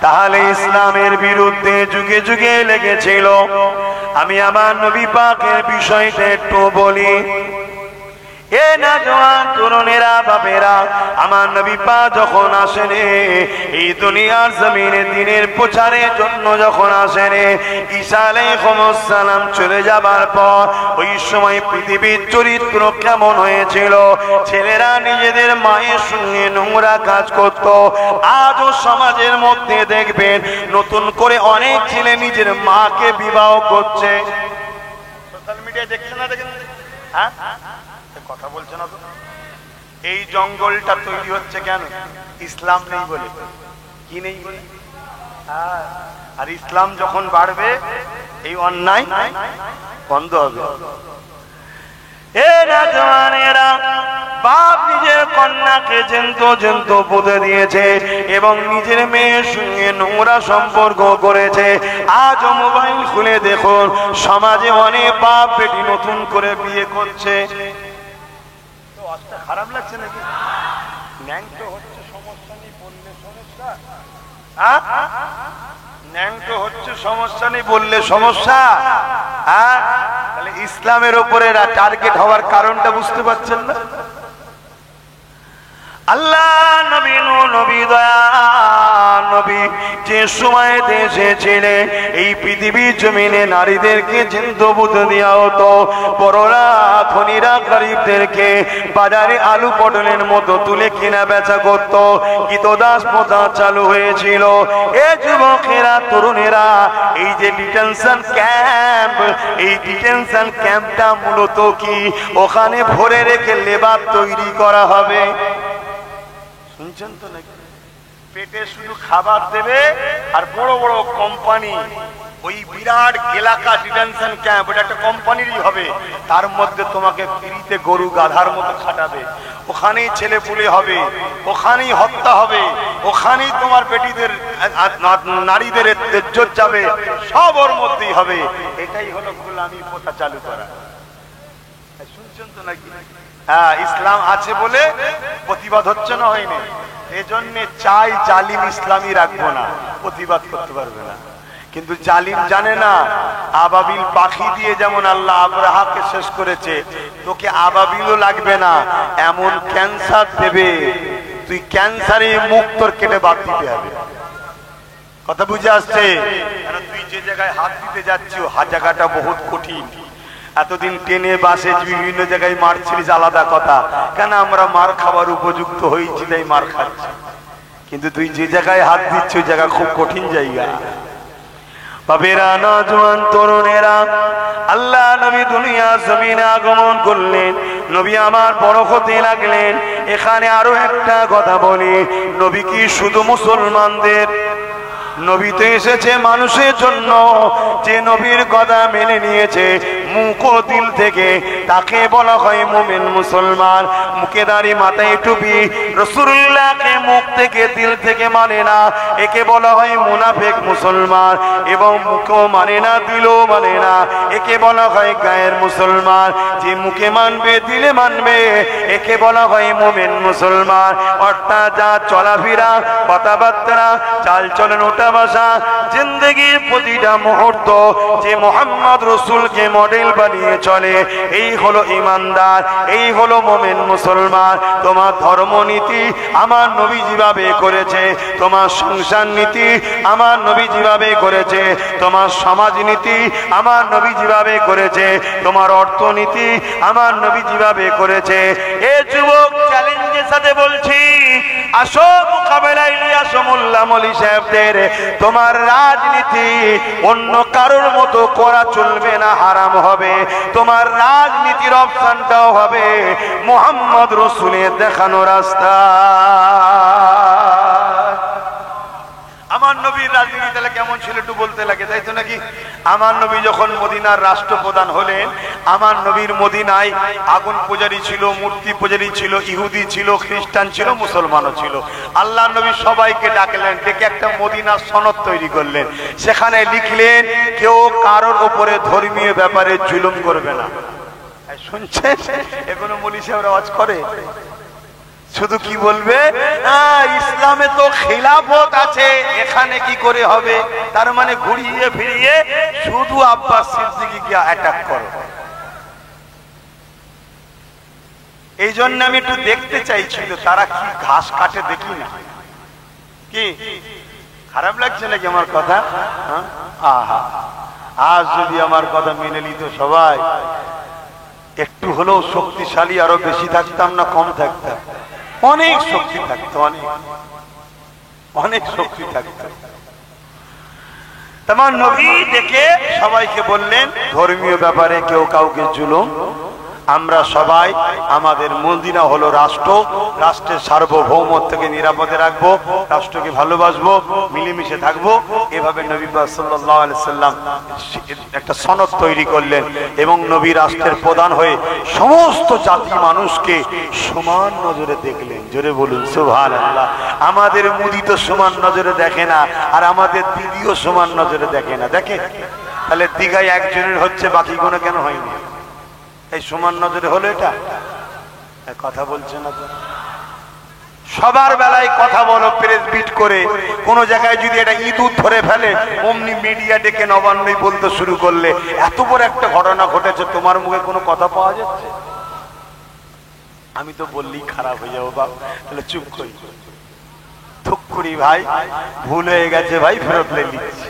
তাহলে ইসলামের বিরুদ্ধে যুগে যুগে লেগেছিল। আমি আমার নবী পাকের বিষয়টা একটু বলি। এ নওজওয়ান তরুণেরা, বাপেরা, আমার নবী পাক যখন আসেন এই দুনিয়ার জমিনে দিনের প্রচারের জন্য, যখন আসেন ঈসা আলাইহিস সালাম চলে যাবার পর, ওই সময় পৃথিবীর চরিত্র কেমন হয়েছিল? ছেলেরা নিজেদের মায়ের সঙ্গে নোংরা কাজ করত। আজও সমাজের মধ্যে দেখবেন নতুন করে অনেক ছেলে নিজের মাকে বিবাহ করছে। সোশ্যাল মিডিয়া দেখছেন না? দেখেন, হ্যাঁ, কথা বলছে না তো। এই জঙ্গলটা তৈরি হচ্ছে কেন? ইসলাম নেই বলে। কি নেই বলে? আর ইসলাম যখন বাড়বে এই অন্যায় বন্ধ হবে। এ নওজওয়ানেরা, বাপ নিজের কন্যাকে জ্যান্ত পুঁতে দিয়েছে এবং নিজের মেয়ের সঙ্গে নোংরা সম্পর্ক করেছে। আজও মোবাইল খুলে দেখুন, সমাজে অনেক বাপ বেটি নতুন করে বিয়ে করছে। খারাপ লাগছে নাকি? ন্যাংটো হচ্ছে সমস্যা নেই বললে সমস্যা? ন্যাংটো হচ্ছে সমস্যা নেই বললে সমস্যা? তাহলে ইসলামের উপরে টার্গেট হওয়ার কারণটা বুঝতে পারছেন না? আল্লাহ নবী, নবী দয়া নবী যে সময় এসেছিলেন, এই পৃথিবীর জমিনে নারীদেরকে জিন্দবুত দেওয়া হতো। বড়রা ধনীরা গরিবদেরকে বাজারে আলু পটলের মতো তুলে কেনা বেচা করত। গীতদাস প্রথা চালু হয়েছিল। এ যুবকেরা, তরুণেরা, এই যে ডিটেনশন ক্যাম্প, এই ডিটেনশন ক্যাম্পটা মূলত কি? ওখানে ভরে রেখে লেবার তৈরি করা হবে। শুনছেন তো নাকি? পেটে শুধু খাবার দেবে আর বড় বড় কোম্পানি, ওই বিরাট এলাকা ডিটেনশন ক্যাম্প, ওটা একটা কোম্পানিরই হবে। তার মধ্যে তোমাকে ফ্রিতে গরু গাধার মতো খাটাবে। ওখানেই ছেলে পুলে হবে, ওখানেই হত্যা হবে, ওখানেই তোমার বেটিদের নারীদের ইজ্জত যাবে, সব ওর মধ্যেই হবে। এটাই হলো গোলামি প্রথা চালু করা। শুনছেন তো নাকি? হ্যাঁ, ইসলাম আছে বলে প্রতিবাদ হচ্ছে না, হয়নি। এজন্য চাই জালিম ইসলামী রাখবো না, প্রতিবাদ করতে পারবে না। কিন্তু জালিম জানে না, আবাবিল পাখি দিয়ে যেমন আল্লাহ আব্রাহাকে শেষ করেছে, তোকে আবাবিলও লাগবে না, এমন ক্যান্সার দেবে, তুই ক্যান্সারে মুখ তোর কেটে বাদ দিতে হবে। কথা বুঝে আসছে? তুই যে জায়গায় হাত দিতে যাচ্ছিস, জায়গাটা বহুত কঠিন। এতদিন ট্রেনে বাসে বিভিন্ন জায়গায় মারছিলিস, আলাদা কথা, কেন আমরা মার খাবার উপযুক্ত হয়েছি তাই মার খাচ্ছি। কিন্তু তুই যে জায়গায় হাত দিচ্ছ ওই জায়গা খুব কঠিন জায়গা। বাবেরা, নওজওয়ান তরুণেরা, আল্লাহ নবী দুনিয়া জমিনে আগমন করলেন। নবী আমার বড় হতে লাগলেন। এখানে আরো একটা কথা বলি, নবী কি শুধু মুসলমানদের? নবী তো এসেছে মানুষের জন্য। যে নবীর কথা মেনে নিয়েছে মুখ ও দিল থেকে, তাকে বলা হয় মুমিন মুসলমান। মুখে দাড়ি, মাথায় টুপি, রাসূলুল্লাহকে মুখ থেকে দিল থেকে মানে না, একে বলা হয় মুনাফিক মুসলমান। এবং মুখও মানে না, দিলও মানে না, একে বলা হয় গায়ের মুসলমান। যে মুখে মানবে, দিলে মানবে, একে বলা হয় মুমিন মুসলমান। অর্থাৎ যা চলাফেরা, কথাবার্তা, চালচলন, ওঠা বসা, জিন্দেগির প্রতিটা মুহূর্ত যে মুহাম্মদ রাসূলকে মডেল বানিয়ে চলে, এই হলো ইমানদার, এই হলো মুমিন মুসলমান। তোমার ধর্মনীতি আমার নবী যেভাবে করেছে, তোমার সংসার নীতি আমার নবী যেভাবে করেছে, তোমার সমাজনীতি আমার নবী যেভাবে করেছে, তোমার অর্থনীতি আমার নবী যেভাবে করেছে। এ যুবক, চ্যালেঞ্জের সাথে বলছি, আসো মোকাবেলায় নিয়ে আসো মোল্লা মলি সাহেবদের। তোমার রাজনীতি অন্য কারোর মতো করা চলবে না, হারাম হবে। তোমার রাজনীতির অপশনটাও হবে মুহাম্মদ রাসূলের দেখানো রাস্তা। আমার নবীর রাজনীতি তাহলে কেমন ছিল একটু বলতে লাগে, তাই তো নাকি? আমার নবী যখন মদিনার রাষ্ট্রপ্রধান হলেন, আমার নবীর মদিনায় আগুন পূজারী ছিল, মূর্তি পূজারী ছিল, ইহুদি ছিল, খ্রিস্টান ছিল, মুসলমানও ছিল। আল্লাহ নবী সবাইকে ডাকলেন, ডেকে একটা মদিনার সনদ তৈরি করলেন। সেখানে লিখলেন, কেউ কারোর উপরে ধর্মীয় ব্যাপারে জুলুম করবে না। শুনছেন? এখনো মৌলী সাহেবরা ওয়াজ করে, শুধু কি বলবে, ইসলামে তো খিলাফত আছে, এখানে কি করে হবে? তার মানে ঘুরিয়ে ফিরিয়ে শুধু আব্বাস সিদ্দিকীকে অ্যাটাক করো। এই জন্য আমি একটু দেখতে চাইছিল তারা কি ঘাস কাটে, দেখি না। কি খারাপ লাগছে নাকি আমার কথা? আহা, আজ যদি আমার কথা মেনে নিত সবাই, একটু হলেও শক্তিশালী আরো বেশি থাকতাম না কম থাকতাম? অনেক শক্তি থাকতো, অনেক অনেক শক্তি থাকতো। তোমার নবী দেখে সবাইকে বললেন, ধর্মীয় ব্যাপারে কেউ কাউকে জুলুম, আমরা সবাই আমাদের মদিনা হলো রাষ্ট্র, রাষ্ট্রের সার্বভৌমত্ব থেকে নিরাপদে রাখবো, রাষ্ট্রকে ভালোবাসবো, মিলেমিশে থাকবো। এভাবে নবী সাল্লাল্লাহু আলাইহি সাল্লাম একটা সনদ তৈরি করলেন এবং নবী রাষ্ট্রের প্রধান হয়ে সমস্ত জাতি মানুষকে সমান নজরে দেখলেন। জোরে বলুন সুবহানাল্লাহ। আমাদের মুদি তো সমান নজরে দেখে না, আর আমাদের দিদিও সমান নজরে দেখে না। দেখে তাহলে দিঘায় একজনের হচ্ছে, বাকি কোনো কেন হয়নি? এই সমান নজরে হলো এটা? কথা বলছে না তো। সবার বেলায় কথা বলো প্রেস বিট করে, কোন জায়গায় যদি এটা ইঁদুর ধরে ফেলে অমনি মিডিয়া ডেকে নবান্নই বলতে শুরু করলে, এত বড় একটা ঘটনা ঘটেছে, তোমার মুখে কোনো কথা পাওয়া যাচ্ছে? আমি তো বললেই খারাপ হয়ে যাবো বাপ, তাহলে চুপ করি, থুক করি ভাই, ভুল হয়ে গেছে ভাই, ফেরত লে নিচ্ছি।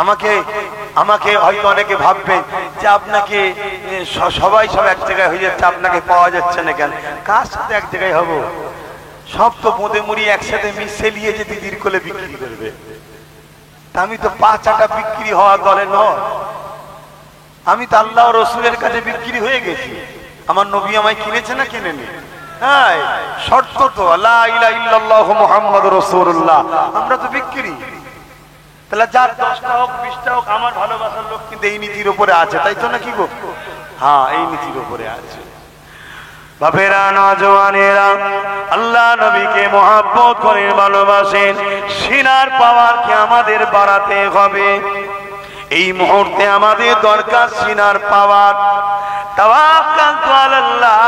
আমাকে আমাকে হয়তো অনেকে ভাববেন যে আপনাকে সবাই সব এক জায়গায় হয়ে যাচ্ছে, আপনাকে পাওয়া যাচ্ছে না কেন? কার সাথে এক জায়গায় হবো? সব তো বোঁদে মুড়ি একসাথে মিশে নিয়ে যে দিদির কোলে বিক্রি করবে। আমি তো 5 আটা বিক্রি হওয়া দলে নয়, আমি তো আল্লাহ রসুলের কাছে বিক্রি হয়ে গেছি। আমার নবী আমায় কিনেছে না কিনেনি? হ্যাঁ, শর্ত তো লা ইলাহা ইল্লাল্লাহু মুহাম্মাদুর রাসূলুল্লাহ, আমরা তো বিক্রি। তাহলে যার 10টা হোক 20টা হোক, আমার ভালোবাসার লোক কিন্তু এই নীতির উপরে আছে, তাই তো নাকি গো? হ্যাঁ, এই নীতির উপরে আছে। বাপেরা, নওজওয়ানেরা, আল্লাহ নবীকে মহব্বত করে ভালোবাসেন, সিনার পাওয়ার কি আমাদের বাড়াতে হবে। এই মুহূর্তে আমাদের দরকার সিনার পাওয়ার। তাওয়াক্কালতু আলাল্লাহ,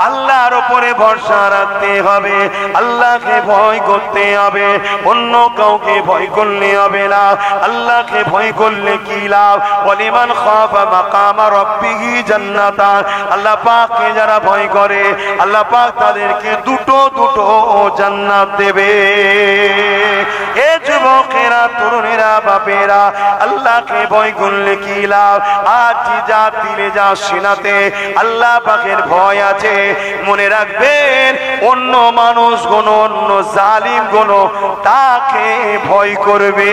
আল্লাহর উপরে ভরসা রাখতে হবে, আল্লাহকে ভয় করতে হবে, অন্য কাউকে ভয় করলে হবে না। আল্লাহকে ভয় করলে কি লাভ? ওয়ালিমান খাফা মাকামা রাব্বিহি জান্নাতান, আল্লাহ পাককে যারা ভয় করে আল্লাহ পাক তাদেরকে দুটো জান্নাত দেবে। এ যুবকেরা, তরুণেরা, বাপেরা, আল্লাহকে ভয় করলে কি লাভ? আজ যা দিলে যা সিনাতে আল্লাহ পাকের ভয় আছে, মনে রাখবেন অন্য মানুষ গুণ, অন্য জালিম গুণ তাকে ভয় করবে।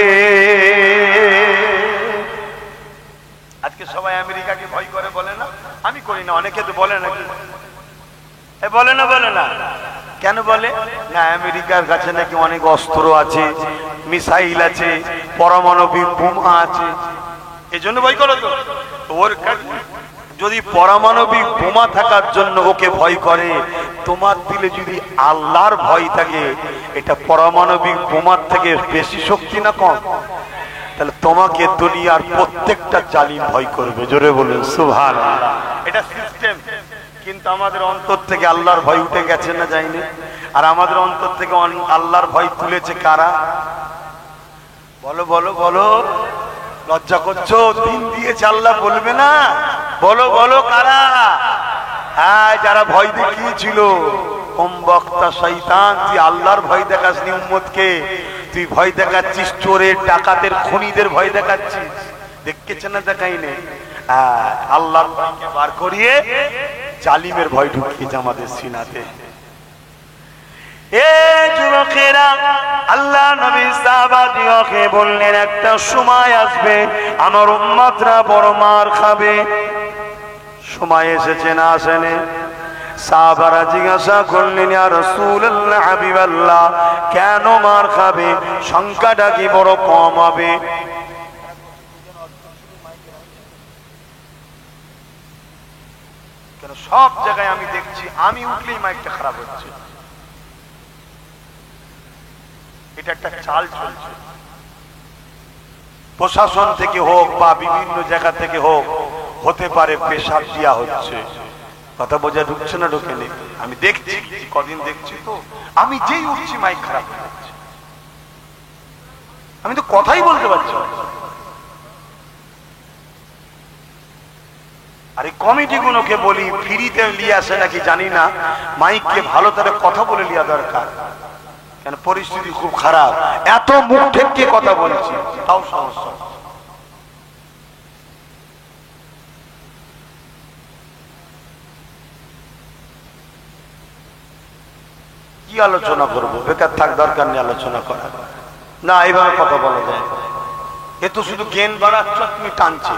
আজকে সবাই আমেরিকাকে ভয় করে বলে না? আমি করি না, অনেকে তো বলে নাকি? বলে না, বলে না কেন বলে না? আমেরিকার কাছে নাকি অনেক অস্ত্র আছে, মিসাইল আছে, পারমাণবিক বোমা আছে, এজন্য ভয় করো তো। ওর যদি পারমাণবিক বোমা থাকার জন্য ওকে ভয় করে, তোমার দিলে যদি আল্লাহর ভয় থাকে, এটা পারমাণবিক বোমার থেকে বেশি শক্তি না কম? তাহলে তোমাকে দুনিয়ার প্রত্যেকটা জালিম ভয় করবে। জোরে বলুন সুবহানাল্লাহ। এটা সিস্টেম। কিন্তু আমাদের অন্তর থেকে আল্লাহর ভয় উঠে গেছে না যায়নি? আর আমাদের অন্তর থেকে আল্লাহর ভয় তুলেছে কারা? বলো বলো বলো, লজ্জা করছো? দিন দিয়েছে আল্লাহ, বলবে না? বলো বলো কারা? হ্যাঁ, যারা ভয় দেখিয়েছিল। কম বক্তা শয়তান, তুই আল্লাহর ভয় দেখাসনি উম্মতকে, তুই ভয় দেখাচ্ছিস চোরের, ডাকাতের, খুনিদের ভয় দেখাচ্ছিস। দেখেছে না? দেখাই নেই। আল্লাহর ভয়কে বার করিয়ে জালিমের ভয় ঢুকিয়েছে আমাদের সিনাতে। এ যুবকেরা, আল্লাহ নবী সাহাবাদিওকে বললেন, একটা সময় আসবে আমার উম্মতরা বড় মার খাবে। সময় এসেছে না আসেনি? সাহাবারা জিজ্ঞাসা করলেন, ইয়া রাসূলুল্লাহ, হাবিবাল্লাহ, কেন মার খাবে? সংখ্যাটা কি বড় কম হবে? কেন সব জায়গায় আমি দেখছি, আমি উঠলেই মাইকটা খারাপ হচ্ছে। এটা একটা চাল চলছে, প্রশাসন থেকে হোক বা বিভিন্ন জায়গা থেকে হোক, হতে পারে পেশাব দেওয়া হচ্ছে, কথা বোঝা ঢুকছে না ঢুকে নেই? আমি দেখছি, কদিন দেখছি তো, আমি যেই উঠছি মাইক খারাপ হয়ে যাচ্ছে, আমি তো কথাই বলতে পারছি না। আর এই কমিটি গুলোকে বলি ফ্রিতে নিয়ে আসে নাকি জানি না, মাইককে ভালো করে কথা বলে নেওয়া দরকার, কেন পরিস্থিতি খুব খারাপ, এত মুখ ঠেকিয়ে কথা বলছি তাও সমস্যা। কি আলোচনা করবো? বেকার থাক, দরকার নেই আলোচনা করা না, এইভাবে কথা বলা যায়। এ তো শুধু জ্ঞান বাড়াচ্ছ, তুমি টানছে।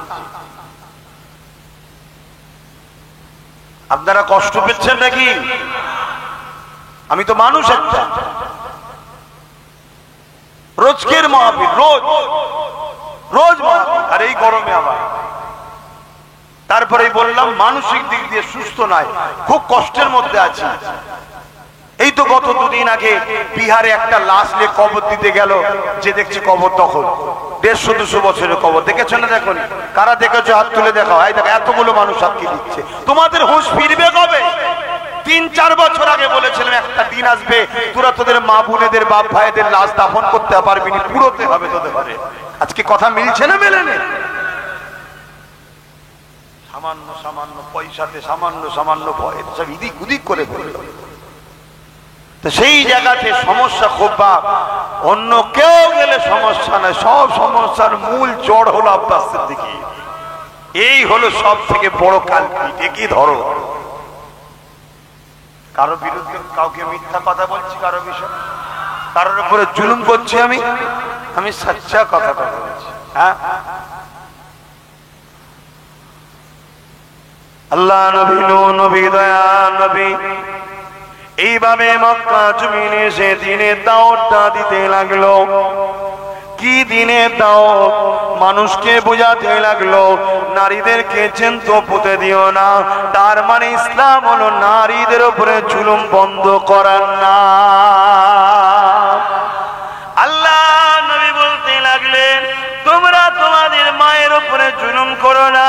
আপনারা কষ্ট পেচ্ছেন নাকি? আমি তো মানুষ একটা, রোজকের মাহফিল, রোজ রোজ মাহফিল, আর এই গরমে আবার। তারপরেই বললাম মানসিক দিক দিয়ে সুস্থ নয়, খুব কষ্টের মধ্যে আছি। এই তো গত দুদিন আগে বিহারে একটা লাশ নিয়ে কবর দিতে গেল, যে দেখছি কবর তখন 150-200 বছরের কবর। দেখেছো না? দেখুন, কারা দেখেছো হাত তুলে দেখাও। এই দেখো এতগুলো মানুষ সাক্ষী দিচ্ছে। তোমাদের হুঁশ ফিরবে কবে? 3-4 বছর আগে বলেছিলাম একটা দিন আসবে তোরা তোদের মা বোনেদের বাপ ভাইদের লাশ দাফন করতে পারবি না, পুরোতে হবে তোদের ঘরে। আজকে কথা মিলছে না মেলে না? সামান্য সামান্য পয়সাতে, সামান্য সামান্য ভয় সব ইদিক উদিক করে ফেলল। তো সেই জায়গাতে সমস্যা খুব, বা অন্য কেউ গেলে সমস্যা নয়, সব সমস্যার মূল জড় হলো আব্বাস সিদ্দিকী। এই হলো সব থেকে বড় কালপিট। একই ধরো, কারো বিরুদ্ধে কাউকে মিথ্যা কথা বলছি, কারো বিষয় কারোর উপরে জুলুম করছি, আমি সচ্চা কথাটা বলছি। হ্যাঁ, আল্লাহ নবী, নবী দয়া নবী এইভাবে মক্কা জমিনে সে দিনে দাওয়াতটা দিতে লাগলো। কি দিনে দাওয়াত? মানুষকে বোঝাতে লাগলো নারীদেরকে জ্যান্ত পুঁতে দিও না। তার মানে ইসলাম হলো নারীদের উপরে জুলুম বন্ধ করার না। আল্লাহ নবী বলতে লাগলেন তোমরা তোমাদের মায়ের উপরে জুলুম করো না।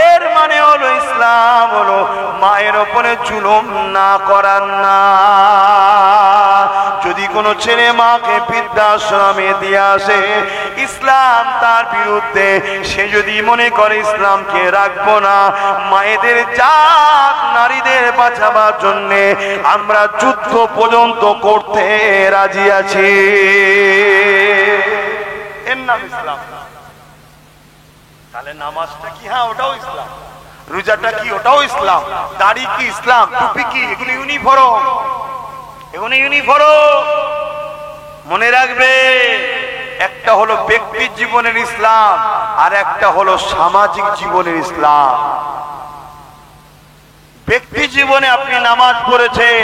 এর মানে হলো ইসলাম হলো মায়ের উপরে জুলুম না করার না। যদি কোনো ছেলে মাকে বৃদ্ধাশ্রমে দিয়ে আসে, ইসলাম তার বিরুদ্ধে। সে যদি মনে করে ইসলামকে রাখবো না, মায়েদের জাত নারীদের বাঁচাবার জন্য আমরা যুদ্ধ পর্যন্ত করতে রাজি আছি। এর নাম ইসলাম। তাহলে নামাজটা কি? হ্যাঁ, ওটাও ইসলাম। রোজাটা কি? ওটাও ইসলাম। দাড়ি কি? ইসলাম। টুপি কি? এগুলো ইউনিফর্ম, এগুলো ইউনিফর্ম। মনে রাখবে, একটা হলো ব্যক্তির জীবনের ইসলাম, আর একটা হলো সামাজিক জীবনের ইসলাম। ব্যক্তি জীবনে আপনি নামাজ পড়েছেন,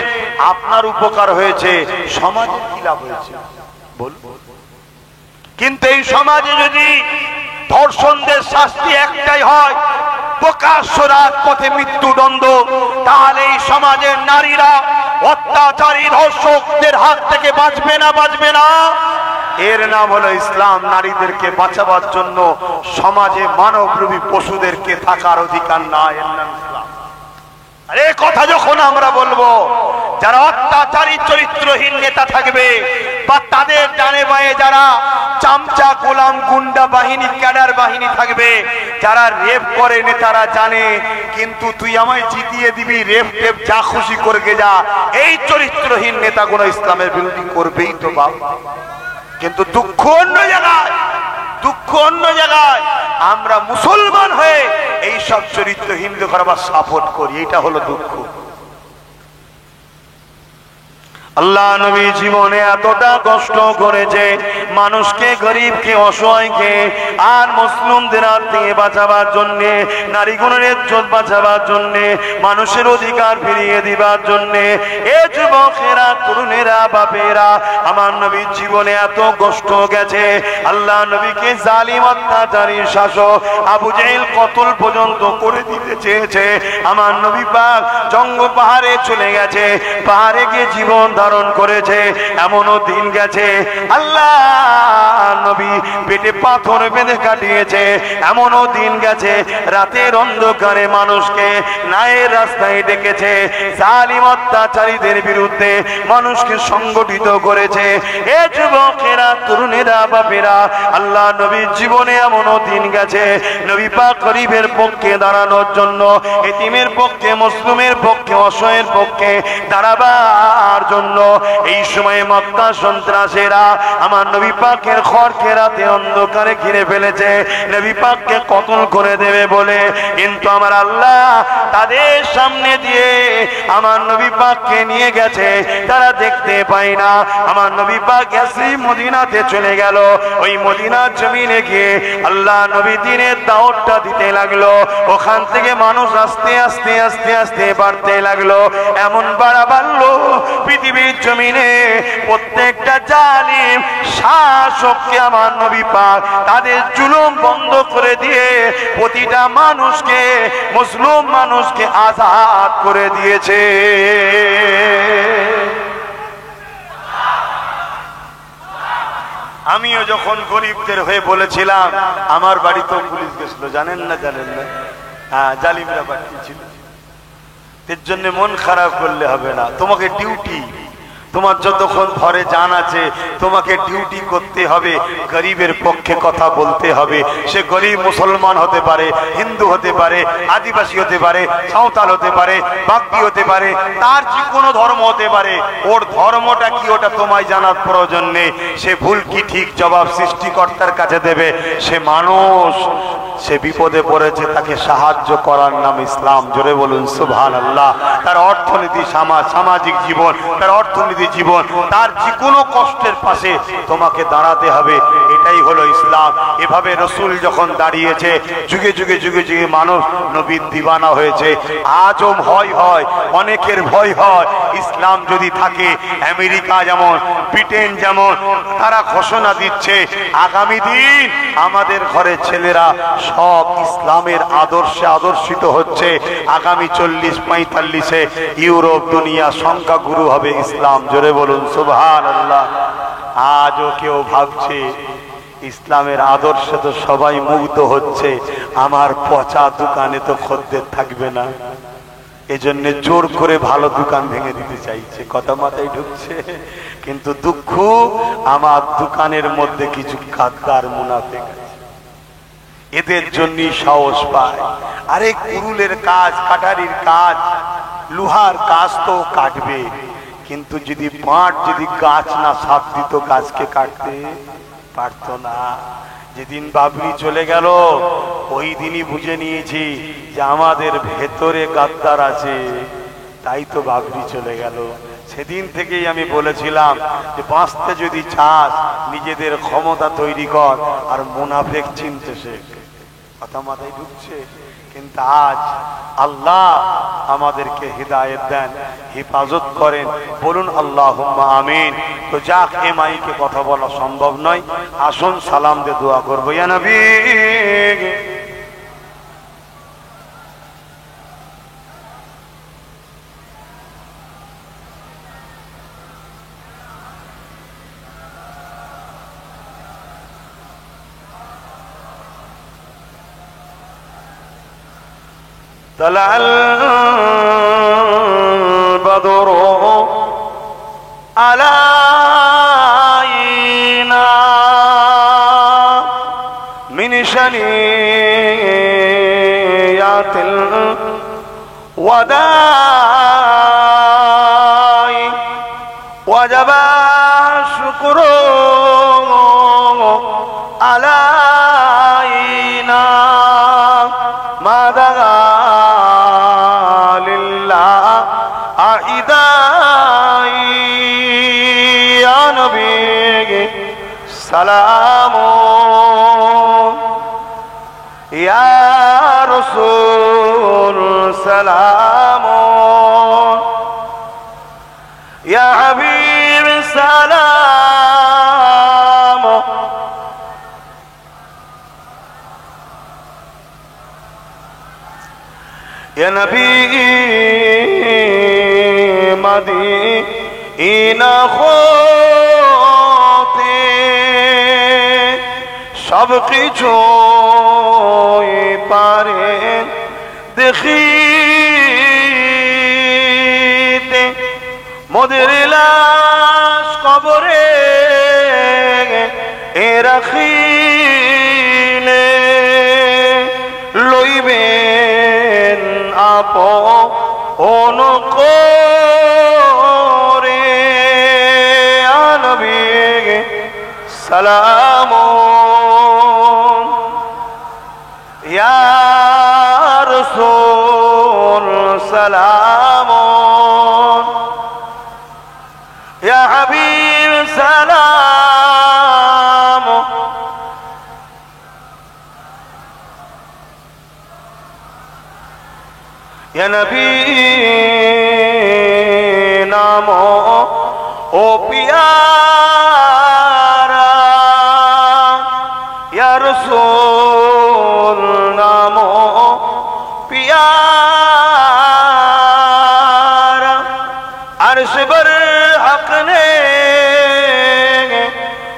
আপনার উপকার হয়েছে, সমাজের কি লাভ হয়েছে বলবো। কিন্তু এই সমাজে যদি ধর্ষণদের শাস্তি একটাই হয়, প্রকাশ্য রাজপথে মৃত্যুদণ্ড, তাহলে এই সমাজের নারীরা অত্যাচারী ধর্ষকদের হাত থেকে বাঁচবে না, বাঁচবে না। এর নাম হলো ইসলাম। নারীদেরকে বাঁচাবার জন্য সমাজে মানবরূপী পশুদেরকে থাকার অধিকার নাই, এর নাম ইসলাম। আরে কথা যখন আমরা বলবো, যারা অত্যাচারী চরিত্রহীন নেতা থাকবে, বা তাদের ডানে বায়ে যারা চামচা গোলাম গুন্ডা বাহিনী ক্যাডার বাহিনী থাকবে, যারা রেপ করে নেতারা জানে, কিন্তু তুই আমায় জিতিয়ে দিবি, রেপ টেপ যা খুশি করে যা, এই চরিত্রহীন নেতাগুলো ইসলামের বিরোধী করবেই তো বাবা। কিন্তু দুঃখ অন্য জায়গায়, দুঃখ অন্য জায়গায়। আমরা মুসলমান হয়ে এই সব চরিত্রহীন করবার সাপোর্ট করি, এটা হলো দুঃখ। আল্লাহ নবী জীবনে এতটা কষ্ট করেছে মানুষকে, গরিবকে, অসহায়কে আর মুসলিমদের হাত থেকে বাঁচাবার জন্য, নারীগুলোর ইজ্জত বাঁচাবার জন্য, মানুষের অধিকার ফিরিয়ে দিবার জন্য। এ যুবকেরা, তরুণেরা, বাপেরা, আমার নবীর জীবনে এত কষ্ট গেছে। আল্লাহ নবীকে জালিম অত্যাচারী শাসক আবু জেহেল কতল পর্যন্ত করে দিতে চেয়েছে। আমার নবী পাক জঙ্গল পাহাড়ে চলে গেছে, পাহাড়ে গিয়ে জীবন ধারণ করেছে, এমনও দিন গেছে আল্লাহ নবী পেটে পাথর বেঁধে কাটিয়েছে, এমনও দিন গেছে রাতের অন্ধকারে মানুষকে ন্যায়ের রাস্তায় ডেকেছে, জালিম অত্যাচারীদের বিরুদ্ধে মানুষকে সংগঠিত করেছে। এ যুবকেরা, তরুণেরা, বাপেরা, আল্লাহ নবীর জীবনে এমনও দিন গেছে নবী পাক গরিবের পক্ষে দাঁড়ানোর জন্য, এতিমের পক্ষে, মুসলিমের পক্ষে, অসহায়ের পক্ষে দাঁড়াবার জন্য এই সময়ে মক্কা সন্ত্রাসীরা আমার নবী পাকের খড়কে রাতে অন্ধকারে ঘিরে ফেলেছে নবী পাককে কতল করে দেবে বলে। কিন্তু আমার আল্লাহ তাদের সামনে দিয়ে আমার নবী পাককে নিয়ে গেছে, তারা দেখতে পায় না। আমার নবী পাক ইয়াসরিব মদিনাতে চলে গেল। ওই মদিনার জমিনে গিয়ে আল্লাহ নবী দিনের দাওয়াতটা দিতে লাগলো। ওখান থেকে মানুষ আস্তে আস্তে আস্তে আস্তে বাড়তে লাগলো। এমন বাড়া বাড়লো পৃথিবীর জমিনে প্রত্যেকটা জালিম শাসককে আমার নবী পাক তাদের জুলুম বন্ধ করে দিয়ে প্রতিটা মানুষকে, মুসলিম মানুষকে আজাদ করে দিয়েছে। আমিও যখন গরিবদের হয়ে বলেছিলাম, আমার বাড়িতেও পুলিশ গেছিল, জানেন না? জানেন না? হ্যাঁ, জালিমরা পাঠিয়েছিল। এর জন্য মন খারাপ করলে হবে না। তোমাকে ডিউটি, তোমার যতক্ষণ ঘরে জান আছে তোমাকে ডিউটি করতে হবে, গরিবের পক্ষে কথা বলতে হবে। সে গরিব মুসলমান হতে পারে, হিন্দু হতে পারে, আদিবাসী হতে পারে, সাঁওতাল হতে পারে, বাগদি হতে পারে, তার যে কোনো ধর্ম হতে পারে। ওর ধর্মটা কি ওটা তোমায় জানার প্রয়োজন নেই। সে ভুল কি ঠিক জবাব সৃষ্টিকর্তার কাছে দেবে। সে মানুষ, সে বিপদে পড়েছে, তাকে সাহায্য করার নাম ইসলাম। জোরে বলুন সুবহানাল্লাহ। তার অর্থনীতি, সামাজিক জীবন, তার অর্থনীতি জীবন, তার যে কোনো কষ্টের পাশে তোমাকে দাঁড়াতে হবে, এটাই হলো ইসলাম। এভাবে রসুল যখন দাঁড়িয়েছে, যুগে যুগে যুগে যুগে মানুষ নবীর দিওয়ানা হয়েছে। আজও ভয় হয়, অনেকের ভয় হয়, ইসলাম যদি থাকে। আমেরিকা যেমন, ব্রিটেন যেমন, তারা ঘোষণা দিচ্ছে আগামী দিন আমাদের ঘরের ছেলেরা সব ইসলামের আদর্শে আদর্শিত হচ্ছে। আগামী 40-45-এ ইউরোপ দুনিয়া সংখ্যাগুরু হবে ইসলাম। জোরে বলুন সুবহানাল্লাহ। আজও কেউ ভাবছে ইসলামের আদর্শে তো সবাই মুগ্ধ হচ্ছে, আমার পচা দোকানে তো খদ্দের থাকবে না, এজন্য জোর করে ভালো দোকান ভেঙে দিতে চাইছে। কথা মাথায় ঢুকছে? কিন্তু দুঃখ, আমার দোকানের মধ্যে কিছু গাদ্দার মুনাফিক আছে, এদের জন্যই সাহস পায়। আরে কুরুলের কাজ, কাটারির কাজ, লোহার কাজ তো কাটবে, কিন্তু যদি পাট যদি গাছ না সাপ দিত, গাছকে কাটতে পারতো না। যেদিন বাবরি চলে গেল, ওই দিনই বুঝে নিয়েছি যে আমাদের ভেতরে গাদ্দার আছে, তাই তো বাবরি চলে গেল। সেদিন থেকেই আমি বলেছিলাম যে বাঁচতে যদি চাস নিজেদের ক্ষমতা তৈরি কর আর মুনাফিক চিনতে শেখ। কথা মাথায় ঢুকছে? কিন্তু আজ আল্লাহ আমাদেরকে হিদায়াত দেন, হেফাজত করেন। বলুন আল্লাহুম্মা আমিন। তো যাক, এ মাইকে কথা বলা সম্ভব নয়, আসুন সালাম দিয়ে দোয়া করবো। ইয়া নবী طلع البدر علينا من شنيعة الوداع وجب الشكر علينا ما دعا সালাম ইয়া রাসূল, সালাম ইয়া হাবিব, সালাম ইয়া নবী ইনা হতে সব কিছু পারে দেখিতে মোদের লাশ কবরে রাখিলে লইবেন আপন করে নবী সালাম ইয়া রাসূল সালাম ইয়া হাবিব সালাম ইয়া নবী নাম ও পিয়ারা ইয়া রাসূল নাম পিয়ারা আরশ बर हक ने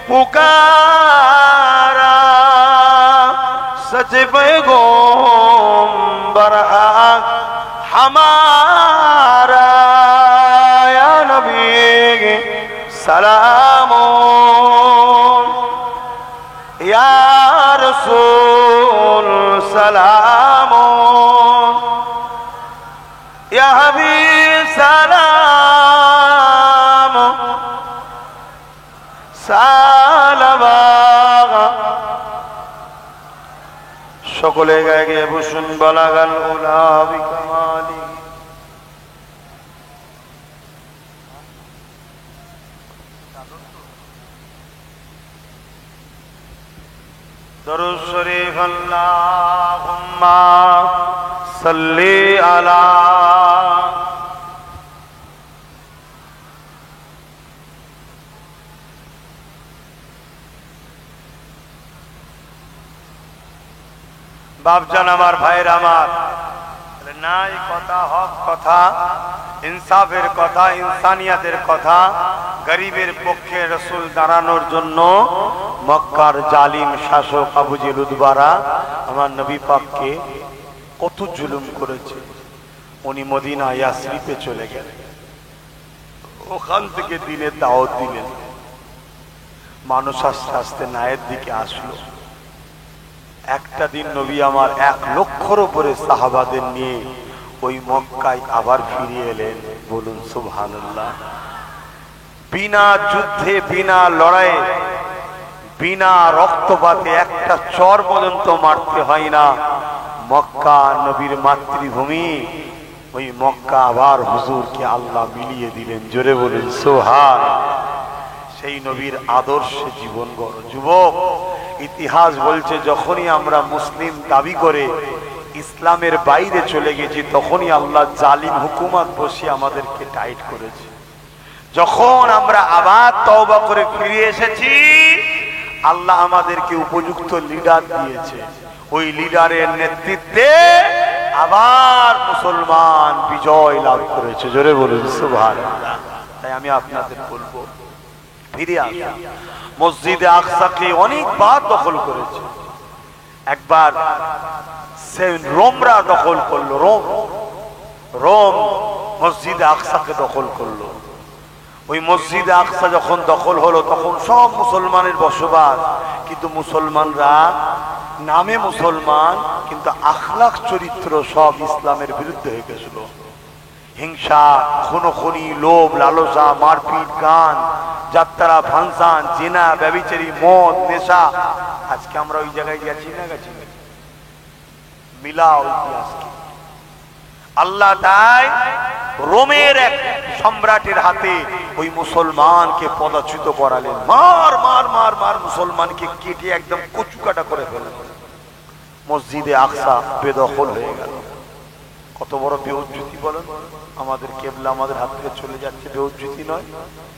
पुकारा सच पैगंबर हक हमारा या नबी सलाम या रसूल सलाम या हबीब सलाम सालवा সকলে গায়ে গিয়ে বসুন বালাগাল উলা বিকামালি দরুদ শরীফ আল্লাহুম্মা সাল্লি আলা বাপজান আমার ভাইরা আমার নাই কথা হক কথা ইনসাফের কথা ইনসানিয়াতের কথা গরিবের পক্ষে রাসূল দাঁড়ানোর জন্য মক্কার জালিম শাসক আবু জেহেল উতবারা আমার নবী পাককে কত জুলুম করেছে উনি মদিনা ইয়াসরিবে চলে গেলেন ওখান থেকে দিনের দাওয়াত দিলেন মানুষ আস্তে আস্তে ন্যায়ের দিকে আসলো একটা দিন নবী আমার 1 লক্ষর উপরে সাহাবাদের নিয়ে ওই মক্কায় আবার ফিরে এলেন বলুন সুবহানাল্লাহ বিনা যুদ্ধে বিনা লড়াইয়ে বিনা রক্তপাতে একটা চর পর্যন্ত মারতে হয় না মক্কা নবীর মাতৃভূমি ওই মক্কা আবার হুজুরকে আল্লাহ মিলিয়ে দিলেন জোরে বলুন সুবহানাল্লাহ সেই নবীর আদর্শে জীবন গড়ো যুবক ইতিহাস বলছে যখনই আমরা মুসলিম দাবি করে ইসলামের বাইরে চলে গেছি তখনই আল্লাহ জালিম হুকুমত বসিয়ে আমাদেরকে টাইট করেছে যখন আমরা আবার তওবা করে ফিরে এসেছি আল্লাহ আমাদেরকে উপযুক্ত লিডার দিয়েছে ওই লিডারের নেতৃত্বে আবার মুসলমান বিজয় লাভ করেছে জোরে বলুন সুবহানাল্লাহ তাই আমি আপনাদের বলবো ফিরে আসুন মসজিদে আকসাকে অনেকবার দখল করেছে একবার সে রোমরা দখল করলো রোম মসজিদে আকসাকে দখল করলো ওই মসজিদে আকসা যখন দখল হলো তখন সব মুসলমানের বসবাস কিন্তু মুসলমানরা নামে মুসলমান কিন্তু আখলাক চরিত্র সব ইসলামের বিরুদ্ধে হয়ে গেছিল হিংসা খুনোখুনি লোভ লালসা মারপিট গান যাত্রা ফাংশন জিনা ব্যভিচারী মদ নেশা আজকে আমরা ওই জায়গায় গেছি না গেছি মিলাও ইতিহাসকে আল্লাহ তাই রোমের এক সম্রাটের হাতে ওই মুসলমানকে পদচ্যুত করালেন মার মার মার মার মুসলমানকে কেটে একদম কচুকাটা করে ফেলেন মসজিদে আকসা বেদখল হয়ে গেল কত বড় বেউজ্জতি বলেন আমাদের কেবলা আমাদের হাত থেকে চলে যাচ্ছে বেউজ্জতি নয়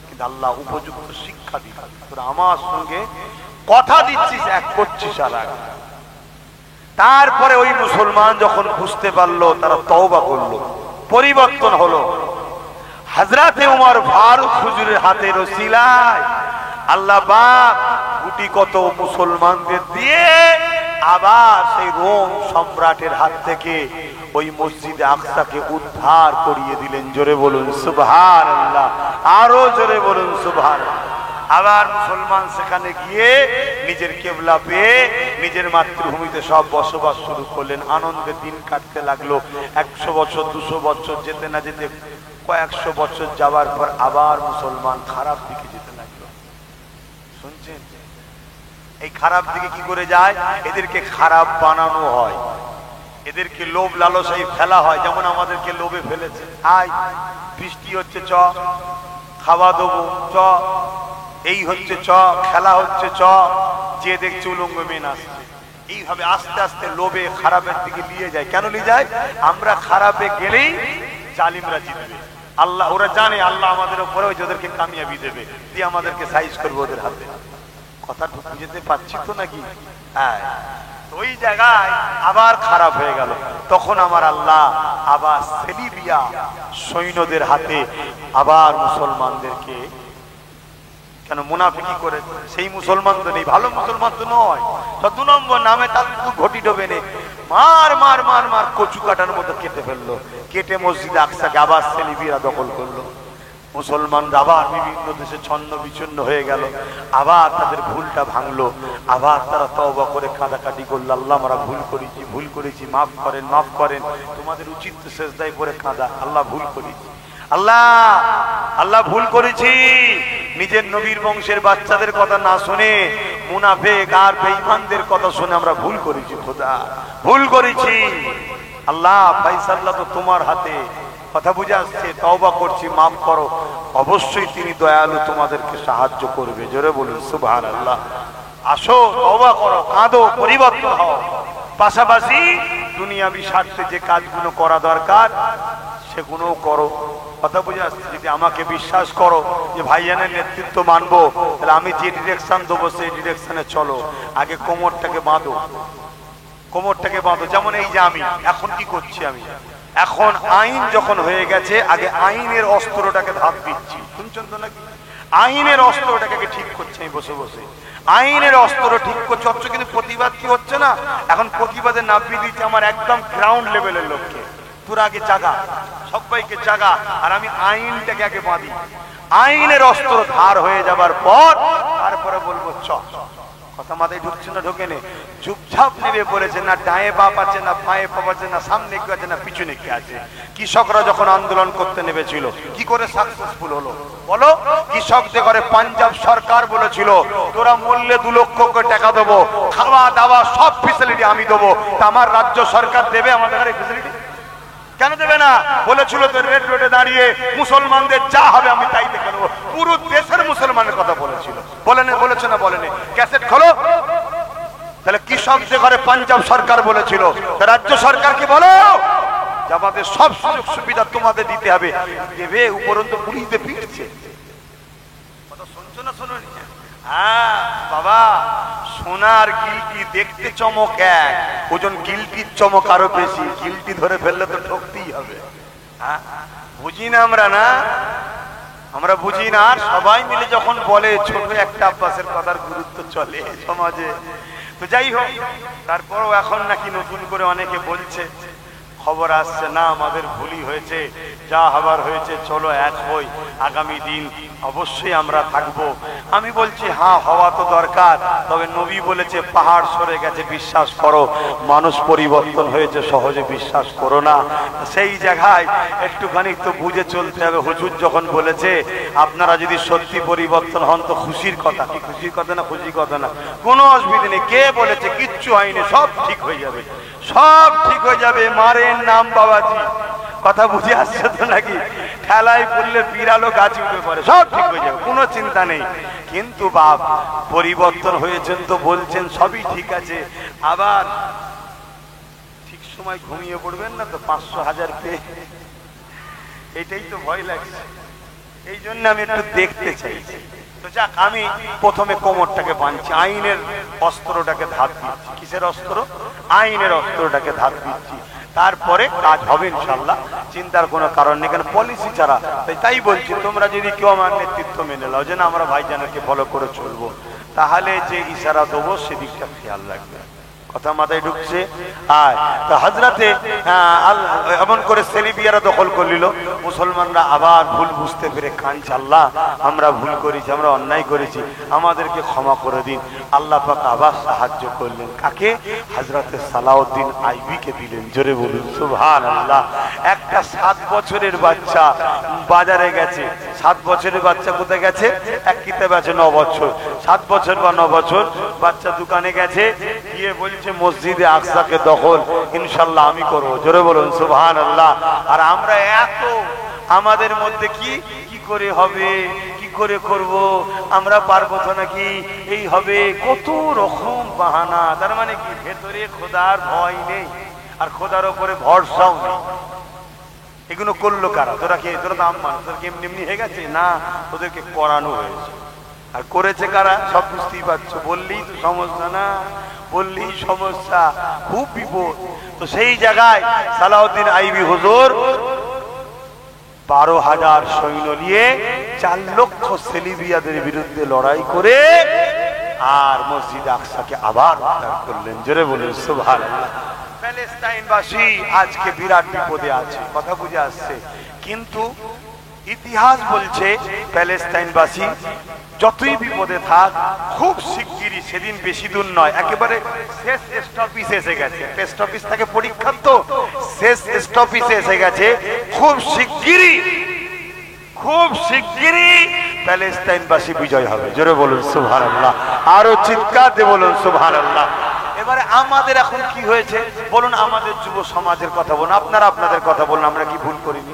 কিন্তু আল্লাহ উপযুক্ত শিক্ষা দিলেন তোরা আমার সঙ্গে কথা দিচ্ছিস এক করছিস আর এক তারপরে ওই মুসলমান যখন বুঝতে পারলো তারা তওবা করলো পরিবর্তন হলো হযরতে ওমর ফারুক হুজুরের হাতের ওসিলায় আল্লাহ পাক গুটি কত মুসলমানদের দিয়ে আবার সেই রোম সম্রাটের হাত থেকে ওই মসজিদে আকসাকে উদ্ধার করিয়ে দিলেন। জোরে বলুন সুবহানাল্লাহ, আরো জোরে বলুন সুবহানাল্লাহ। আবার মুসলমান সেখানে গিয়ে নিজের কেবলা পেয়ে নিজের মাতৃভূমিতে সব বসবাস শুরু করলেন। আনন্দে দিন কাটতে লাগলো। 100 বছর 200 বছর যেতে না যেতে কয়েকশো বছর যাওয়ার পর আবার মুসলমান খারাপ দিকে যেতে লাগলো। শুনছেন, এই খারাপ দিকে কি করে যায়? এদেরকে খারাপ বানানো হয়, এদেরকে লোভ লালসায় ফেলা হয়। যেমন আমাদেরকে লোভে ফেলেছে, আয় বৃষ্টি হচ্ছে চ খাওয়া দেবো, চ এই হচ্ছে চ খেলা হচ্ছে চ, যে দেখছে উলঙ্গ মেন আসছে। এইভাবে আস্তে আস্তে লোভে খারাপের দিকে নিয়ে যায়। কেন নিয়ে যায়? আমরা খারাপে গেলেই জালিমরা জিতবে। আল্লাহ ওরা জানে আল্লাহ আমাদের উপরে ওদেরকে কামিয়াবি দেবে, দিয়ে আমাদেরকে সাইজ করবে ওদের হাতে। কথা বুঝতে পারছি তো নাকি? হ্যাঁ, ওই জায়গায় আবার খারাপ হয়ে গেল। তখন আমার আল্লাহ আবার সেলিবিয়া সৈন্যদের হাতে আবার মুসলমানদেরকে, কেন মুনাফিকি করে সেই মুসলমান তো নেই, ভালো মুসলমান তো নয়, 2 নম্বর নামে তার ঘটি ডোবে নেই, মার মার মার মার কচু কাটার মতো কেটে ফেললো। কেটে মসজিদ আকসাকে আবার সেলিবিয়া দখল করলো। মুসলমানরা আবার বিভিন্ন দেশে ছন্ন বিচ্ছন্ন হয়ে গেল। আবার তাদের ভুলটা ভাঙলো। আবার তারা তওবা করে কাঁদাকাটি করলো, আল্লাহ আমরা ভুল করেছি, মাফ করেন, মাফ করেন। তোমাদের উচিত তো সেজদায় পড়ে কাঁদা, আল্লাহ ভুল করেছি, আল্লাহ ভুল করেছি। নিজের নবীর বংশের বাচ্চাদের কথা না শুনে মুনাফিক আর বেঈমানদের কথা শুনে আমরা ভুল করেছি, খোদা ভুল করেছি। আল্লাহ ফায়সালা তো তোমার হাতে। কথা বুঝে আসছে? তওবা করছি, মাফ করো। অবশ্যই তিনি দয়ালু, তোমাদেরকে সাহায্য করবে। জোরে বলুন সুবহানাল্লাহ। আসো, তওবা করো, কাঁদো, পরিবর্তন হও। পাশাপাশি দুনিয়াবি স্বার্থে যে কাজগুলো করা দরকার সেগুলোও করো। কথা বুঝে আসছে? যদি আমাকে বিশ্বাস করো যে ভাইজানের নেতৃত্ব মানবো, তাহলে আমি যে ডিরেকশন দেবো সেই ডিরেকশনে চলো। আগে কোমরটাকে বাঁধো, কোমরটাকে বাঁধো। যেমন এই যে আমি এখন কি করছি, আমি এখন আইন যখন হয়ে গেছে, আগে আইনের অস্ত্রটাকে ধাপ দিচ্ছি। শুনছেন তো নাকি? আইনের অস্ত্রটাকে ঠিক করছে আমি বসে বসে। আইনের অস্ত্র ঠিক করছে, অথচ কিন্তু প্রতিবাদ কি হচ্ছে না। এখন প্রতিবাদে নাপিয়ে দিচ্ছে আমার একদম গ্রাউন্ড লেভেলের লোককে। তোরা আগে জাগা, সবাইকে জাগা, আর আমি আইনটাকে আগে বাঁধি। আইনের অস্ত্র ধার হয়ে যাবার পর তারপরে বলবো চ। কথা মাথায় ঢুকছে না? ঢোকে নে। চুপচাপ নেবে বলেছে না, ডায়ে বাপ আছে না, বাঁয়ে বাপ আছে না, সামনে কি আছে না, পিছনে কি আছে। কৃষকরা যখন আন্দোলন করতে নেমেছিল কি করে সাকসেসফুল হলো বলো? কৃষকদের ঘরে পাঞ্জাব সরকার বলেছিল তোরা মূল্যে 2 লক্ষ করে টাকা দেবো, খাওয়া দাওয়া সব ফেসিলিটি আমি দেবো। তা আমার রাজ্য সরকার দেবে আমাদের ঘরে ফেসিলিটি? কেন দেবে না? বলেছিল তো রেড রোডে দাঁড়িয়ে মুসলমানদের যা হবে আমি তাই দেখে নেবো। পুরো দেশের মুসলমানের কথা বলেছিল, বলেছে না বলেনি? ক্যাসেট খোলো। তাহলে কৃষকদের ঘরে পাঞ্জাব সরকার বলেছিল, রাজ্য সরকারকে বলো যে আমাদের সব সুযোগ সুবিধা তোমাদের দিতে হবে। দেবে, উপরন্ত পুলিশে পিটছে। কথা শুনছো না? শোনো। হ্যাঁ বাবা, সোনার গিলটি দেখতে চমক এক, ওজন গিলটির চমক আরো বেশি। গিলটি ধরে ফেললে তো ঠকতেই হবে। হ্যাঁ, বুঝি না আমরা? না, আমরা বুঝি না। আর সবাই মিলে যখন বলে ছোট একটা আব্বাসের কথার গুরুত্ব চলে সমাজে। তো যাই হোক, তারপরও এখন নাকি নতুন করে অনেকে বলছে, খবর আসছে না আমাদের ভুলই হয়েছে, যা হবার হয়েছে, চলো এক হই, আগামী দিন অবশ্যই আমরা থাকবো। আমি বলছি হ্যাঁ, হওয়া তো দরকার, তবে নবী বলেছে পাহাড় সরে গেছে বিশ্বাস করো, মানুষ পরিবর্তন হয়েছে সহজে বিশ্বাস করো না। সেই জায়গায় একটুখানি তো বুঝে চলতে হবে। হুজুর যখন বলেছে আপনারা যদি সত্যি পরিবর্তন হন তো খুশির কথা। কি খুশির কথা না? খুশির কথা না, কোনো অসুবিধা নেই। কে বলেছে কিচ্ছু হয়নি, সব ঠিক হয়ে যাবে, সব ঠিক হয়ে যাবে। মারের নাম বাবাজি। কথা বুঝে আসছে তো নাকি? ঠেলায় পড়লে বিড়ালও গাছ উঠে পড়ে, সব ঠিক হয়ে যাবে, কোনো চিন্তা নেই। কিন্তু বাপ পরিবর্তন হয়েছেন তো বলছেন সবই ঠিক আছে, আবার ঠিক সময় ঘুমিয়ে পড়বেন না তো 500,000 পেয়ে। এটাই তো ভয় লাগছে। এই জন্য আমি একটু দেখতে চাইছি। তো যাক, আমি প্রথমে কোমরটাকে বাঁধছি, আইনের অস্ত্রটাকে ধার দিচ্ছি। কিসের অস্ত্র? আইনের অস্ত্রটাকে ধার দিচ্ছি। তারপরে কাজ হবে ইনশাআল্লাহ, চিন্তার কোনো কারণ নেই। কেন পলিসি ছাড়া, তাই বলছি তোমরা যদি কেউ আমার নেতৃত্ব মেনে নাও যে না আমরা ভাইজানকে ফলো করে চলবো, তাহলে যে ইশারা দেবো সেদিকটা খেয়াল রাখবে। কথা মাথায় ঢুকছে? আর তো হযরতে এমন করে সেলিবিয়ারা দখল করলিল, মুসলমানরা আবার ভুল বুঝতে পেরে কাঁদছে, আল্লাহ আমরা ভুল করেছি, আমরা অন্যায় করেছি, আমাদেরকে ক্ষমা করে দিন। আল্লাহ পাক আবার সাহায্য করলেন, কাকে? হযরতে সালাউদ্দিন আইবিকে দিলেন। জোরে বলুন সুবহানাল্লাহ। একটা 7 বছরের বাচ্চা বাজারে গেছে, 7 বছরের বাচ্চা কোথায় গেছে? এক কিতাবে আছে 9 বছর, 7 বছর বা 9 বছর বাচ্চা দোকানে গেছে, গিয়ে বলছে মসজিদে আকসাকে দখল ইনশাআল্লাহ আমি করবো। জোরে বলুন সুবহানাল্লাহ। আর আমরা এত আমাদের মধ্যে কি করে হবে, কি করে করব, আমরা পারবো তো নাকি, এই হবে, কত রকম বাহানা। তার মানে কি ভেতরে খোদার ভয় নেই আর খোদার উপরে ভরসাও নেই। এগুলো করলো কারা? তোরা তো আম্মা তোদেরকে এমনি এমনি হয়ে গেছে না, তোদেরকে করানো হয়েছে। আর করেছে কারা? সব বুঝতেই পারছো, বললেই তো সমস্যা না, বললেই সমস্যা, খুব বিপদ। তো সেই জায়গায় সালাউদ্দিন আইবি হুজুর 12,000 সৈন্য নিয়ে 4 লক্ষ সেলিবিয়াদের বিরুদ্ধে লড়াই করে আর মসজিদ আকসাকে আবার উদ্ধার করলেন। জোরে বলুন সুবহানাল্লাহ। প্যালেস্টাইনবাসী আজকে বিরাট বিপদে আছে, কথা বুঝে আসছে। কিন্তু ইতিহাস বলছে প্যালেস্টাইনবাসী যতই বিপদে থাক, খুব শিগগিরই, সেদিন বেশি দূর নয়, একেবারে শেষ স্টপিসে এসে গেছে। টেস্ট অফিস থাকে পরীক্ষার, তো শেষ স্টপিসে এসে গেছে। খুব শিগগিরই প্যালেস্টাইনবাসী বিজয় হবে। জোরে বলুন সুবহানাল্লাহ, আরো চিৎকার দিয়ে বলুন সুবহানাল্লাহ। এবারে আমাদের এখন কি হয়েছে বলুন? আমাদের যুব সমাজের কথা বলুন, আপনারা আপনাদের কথা বলুন, আমরা কি ভুল করিনি?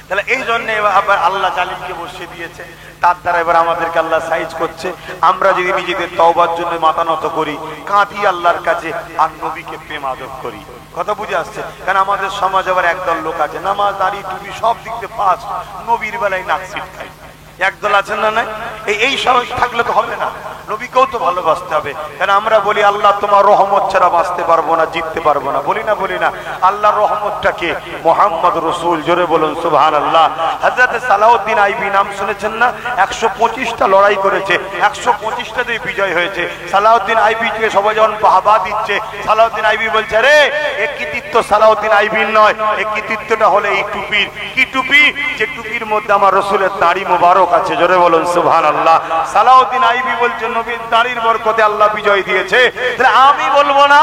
তাহলে এই জন্য আবার আল্লাহ জালিমকে বসিয়ে দিয়েছে, তার দ্বারা এবার আমাদেরকে আল্লাহ সাইজ করছে। আমরা যদি নিজেদের তওবার জন্য মাথা নত করি, কাঁদি আল্লাহর কাছে, আর নবীকে প্রেম আদর করি, কথা বুঝে আসছে? কারণ আমাদের সমাজ আবার একদল লোক আছে, নামাজ দাড়ি টুপি সব দিক দিয়ে পাস, নবীর বেলায় নাক ছিটকায়। একদল আছেন না? নাই, এই সমাজ থাকলে তো হবে না, নবীকেও তো ভালোবাসতে হবে। কারণ আমরা বলি আল্লাহ তোমার রহমত ছাড়া বাঁচতে পারবো না, জিততে পারবো না, বলি না? আল্লাহর রহমতটাকে মুহাম্মদ রাসূল। জোরে বলুন সুবহানাল্লাহ। হযরত সালাউদ্দিন আইবি নাম শুনেছেন না? 125টা লড়াই করেছে, 125টাতেই বিজয় হয়েছে। সালাউদ্দিন আইবিকে সবাই যখন বাহবা দিচ্ছে, সালাউদ্দিন আইবি বলছে, রে এই কৃতিত্ব সালাউদ্দিন আইবির নয়, এই কৃতিত্বটা হলো এই টুপির। কি টুপি? যে টুপির মধ্যে আমার রাসূলের দাড়ি মোবারক আছে। জোরে বলুন সুবহানাল্লাহ। সালাউদ্দিন আইবি বলছেন নবীর দাড়ির বরকতে আল্লাহ বিজয় দিয়েছে। তাহলে আমি বলবো না,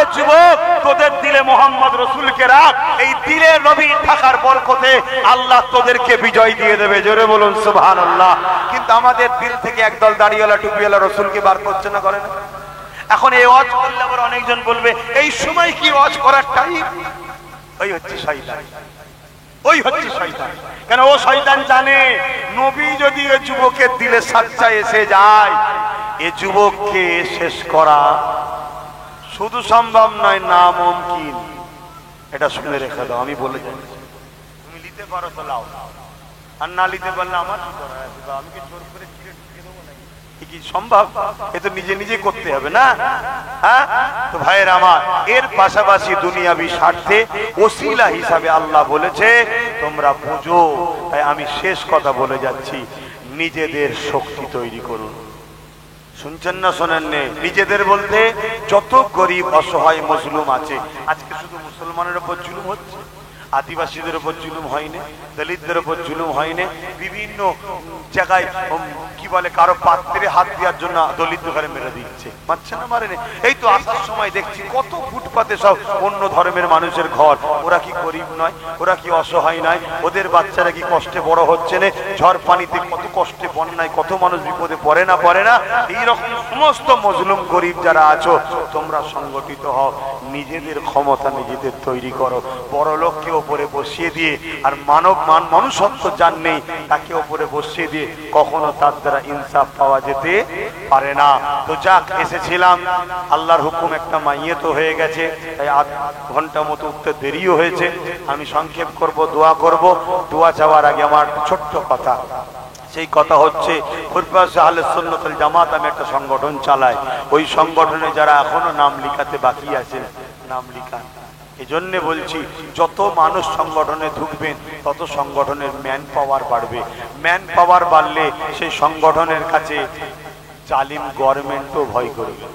এ যুবক তোদের দিলে মুহাম্মদ রাসূলকে রাখ, এই দিলে নবী থাকার বরকতে আল্লাহ তোদেরকে বিজয় দিয়ে দেবে। জোরে বলুন সুবহানাল্লাহ। কিন্তু আমাদের দিল থেকে একদল দাড়িওয়ালা টুপিওয়ালা রাসূলকে বার করছে না, করে না? এখন এই ওয়াজ করলে আবার অনেকজন বলবে এই সময় কি ওয়াজ করার টাইম? ওই হচ্ছে শয়তান, ওই হচ্ছে শয়তান। কেন? ও শয়তান জানে নবী যদি এ যুবকের দিলে সাচ্চা এসে যায়, এ যুবককে শেষ করা শুধু সম্ভব নয়, নামুমকিন। এটা শুনে রেখে দাও, আমি বলে যাই। তুমি নিতে পারো তো লাও, আর না নিতে পারলে আমার কি করা আছে? আমি কি জোর করে কি সম্ভব? এ তো নিজে নিজে করতে হবে না? হ্যাঁ, তো ভাইয়ের আমার, এর পাশাপাশি দুনিয়াবি স্বার্থে ওসিলা হিসাবে আল্লাহ বলেছে তোমরা বুঝো। তাই আমি শেষ কথা বলে যাচ্ছি, নিজেদের শক্তি তৈরি করুন। শুনছেন না শোনেন? নিজেদের বলতে যত গরিব অসহায় মজলুম আছে, আজকে শুধু মুসলমানের উপর জুলুম হচ্ছে, আদিবাসীদের উপর জুলুম হয়নি, দলিতদের উপর জুলুম হয়নি, বিভিন্ন জায়গায় কি বলে কারো পাত্রে হাত দেওয়ার জন্য দলিত ঘরে মেরে দিচ্ছে, মারছে না, মারেনি? এই তো আসার সময় দেখছি কত ফুটপাতে সব অন্য ধর্মের মানুষের ঘর। ওরা কি গরিব নয়? ওরা কি অসহায় নয়? ওদের বাচ্চারা কি কষ্টে বড় হচ্ছে না? ঝড় পানিতে কত কষ্টে, বন্যায় কত মানুষ বিপদে পড়ে না? এইরকম সমস্ত মজলুম গরিব যারা আছো, তোমরা সংগঠিত হও, নিজেদের ক্ষমতা নিজেদের তৈরি করো। বড় লোককে ওপরে বসিয়ে দিয়ে আর মনুষ্যত্ব যার নেই তাকে ওপরে বসিয়ে দিয়ে কখনো তার দ্বারা ইনসাফ পাওয়া যেতে পারে না। তো যাক, এসেছিলাম, আল্লাহর হুকুম একটা মাইয়ে তো হয়ে গেছে, তাই আধ ঘন্টা মতো উঠতে দেরিও হয়েছে। আমি সংক্ষেপ করব, দোয়া করব। দোয়া চাওয়ার আগে আমার ছোট্ট কথা, সেই কথা হচ্ছে ফুরফাস আহলে সুন্নাত ওয়াল জামাত আমি একটা সংগঠন চালাই। ওই সংগঠনে যারা এখনো নাম লিখাতে বাকি আছেন, নাম লিখান। এই জন্য বলছি যত মানুষ সংগঠনে ঢুকবেন তত সংগঠনের ম্যান পাওয়ার বাড়বে। ম্যান পাওয়ার বাড়লে সেই সংগঠনের কাছে জালিম গভর্নমেন্টও ভয় করবে।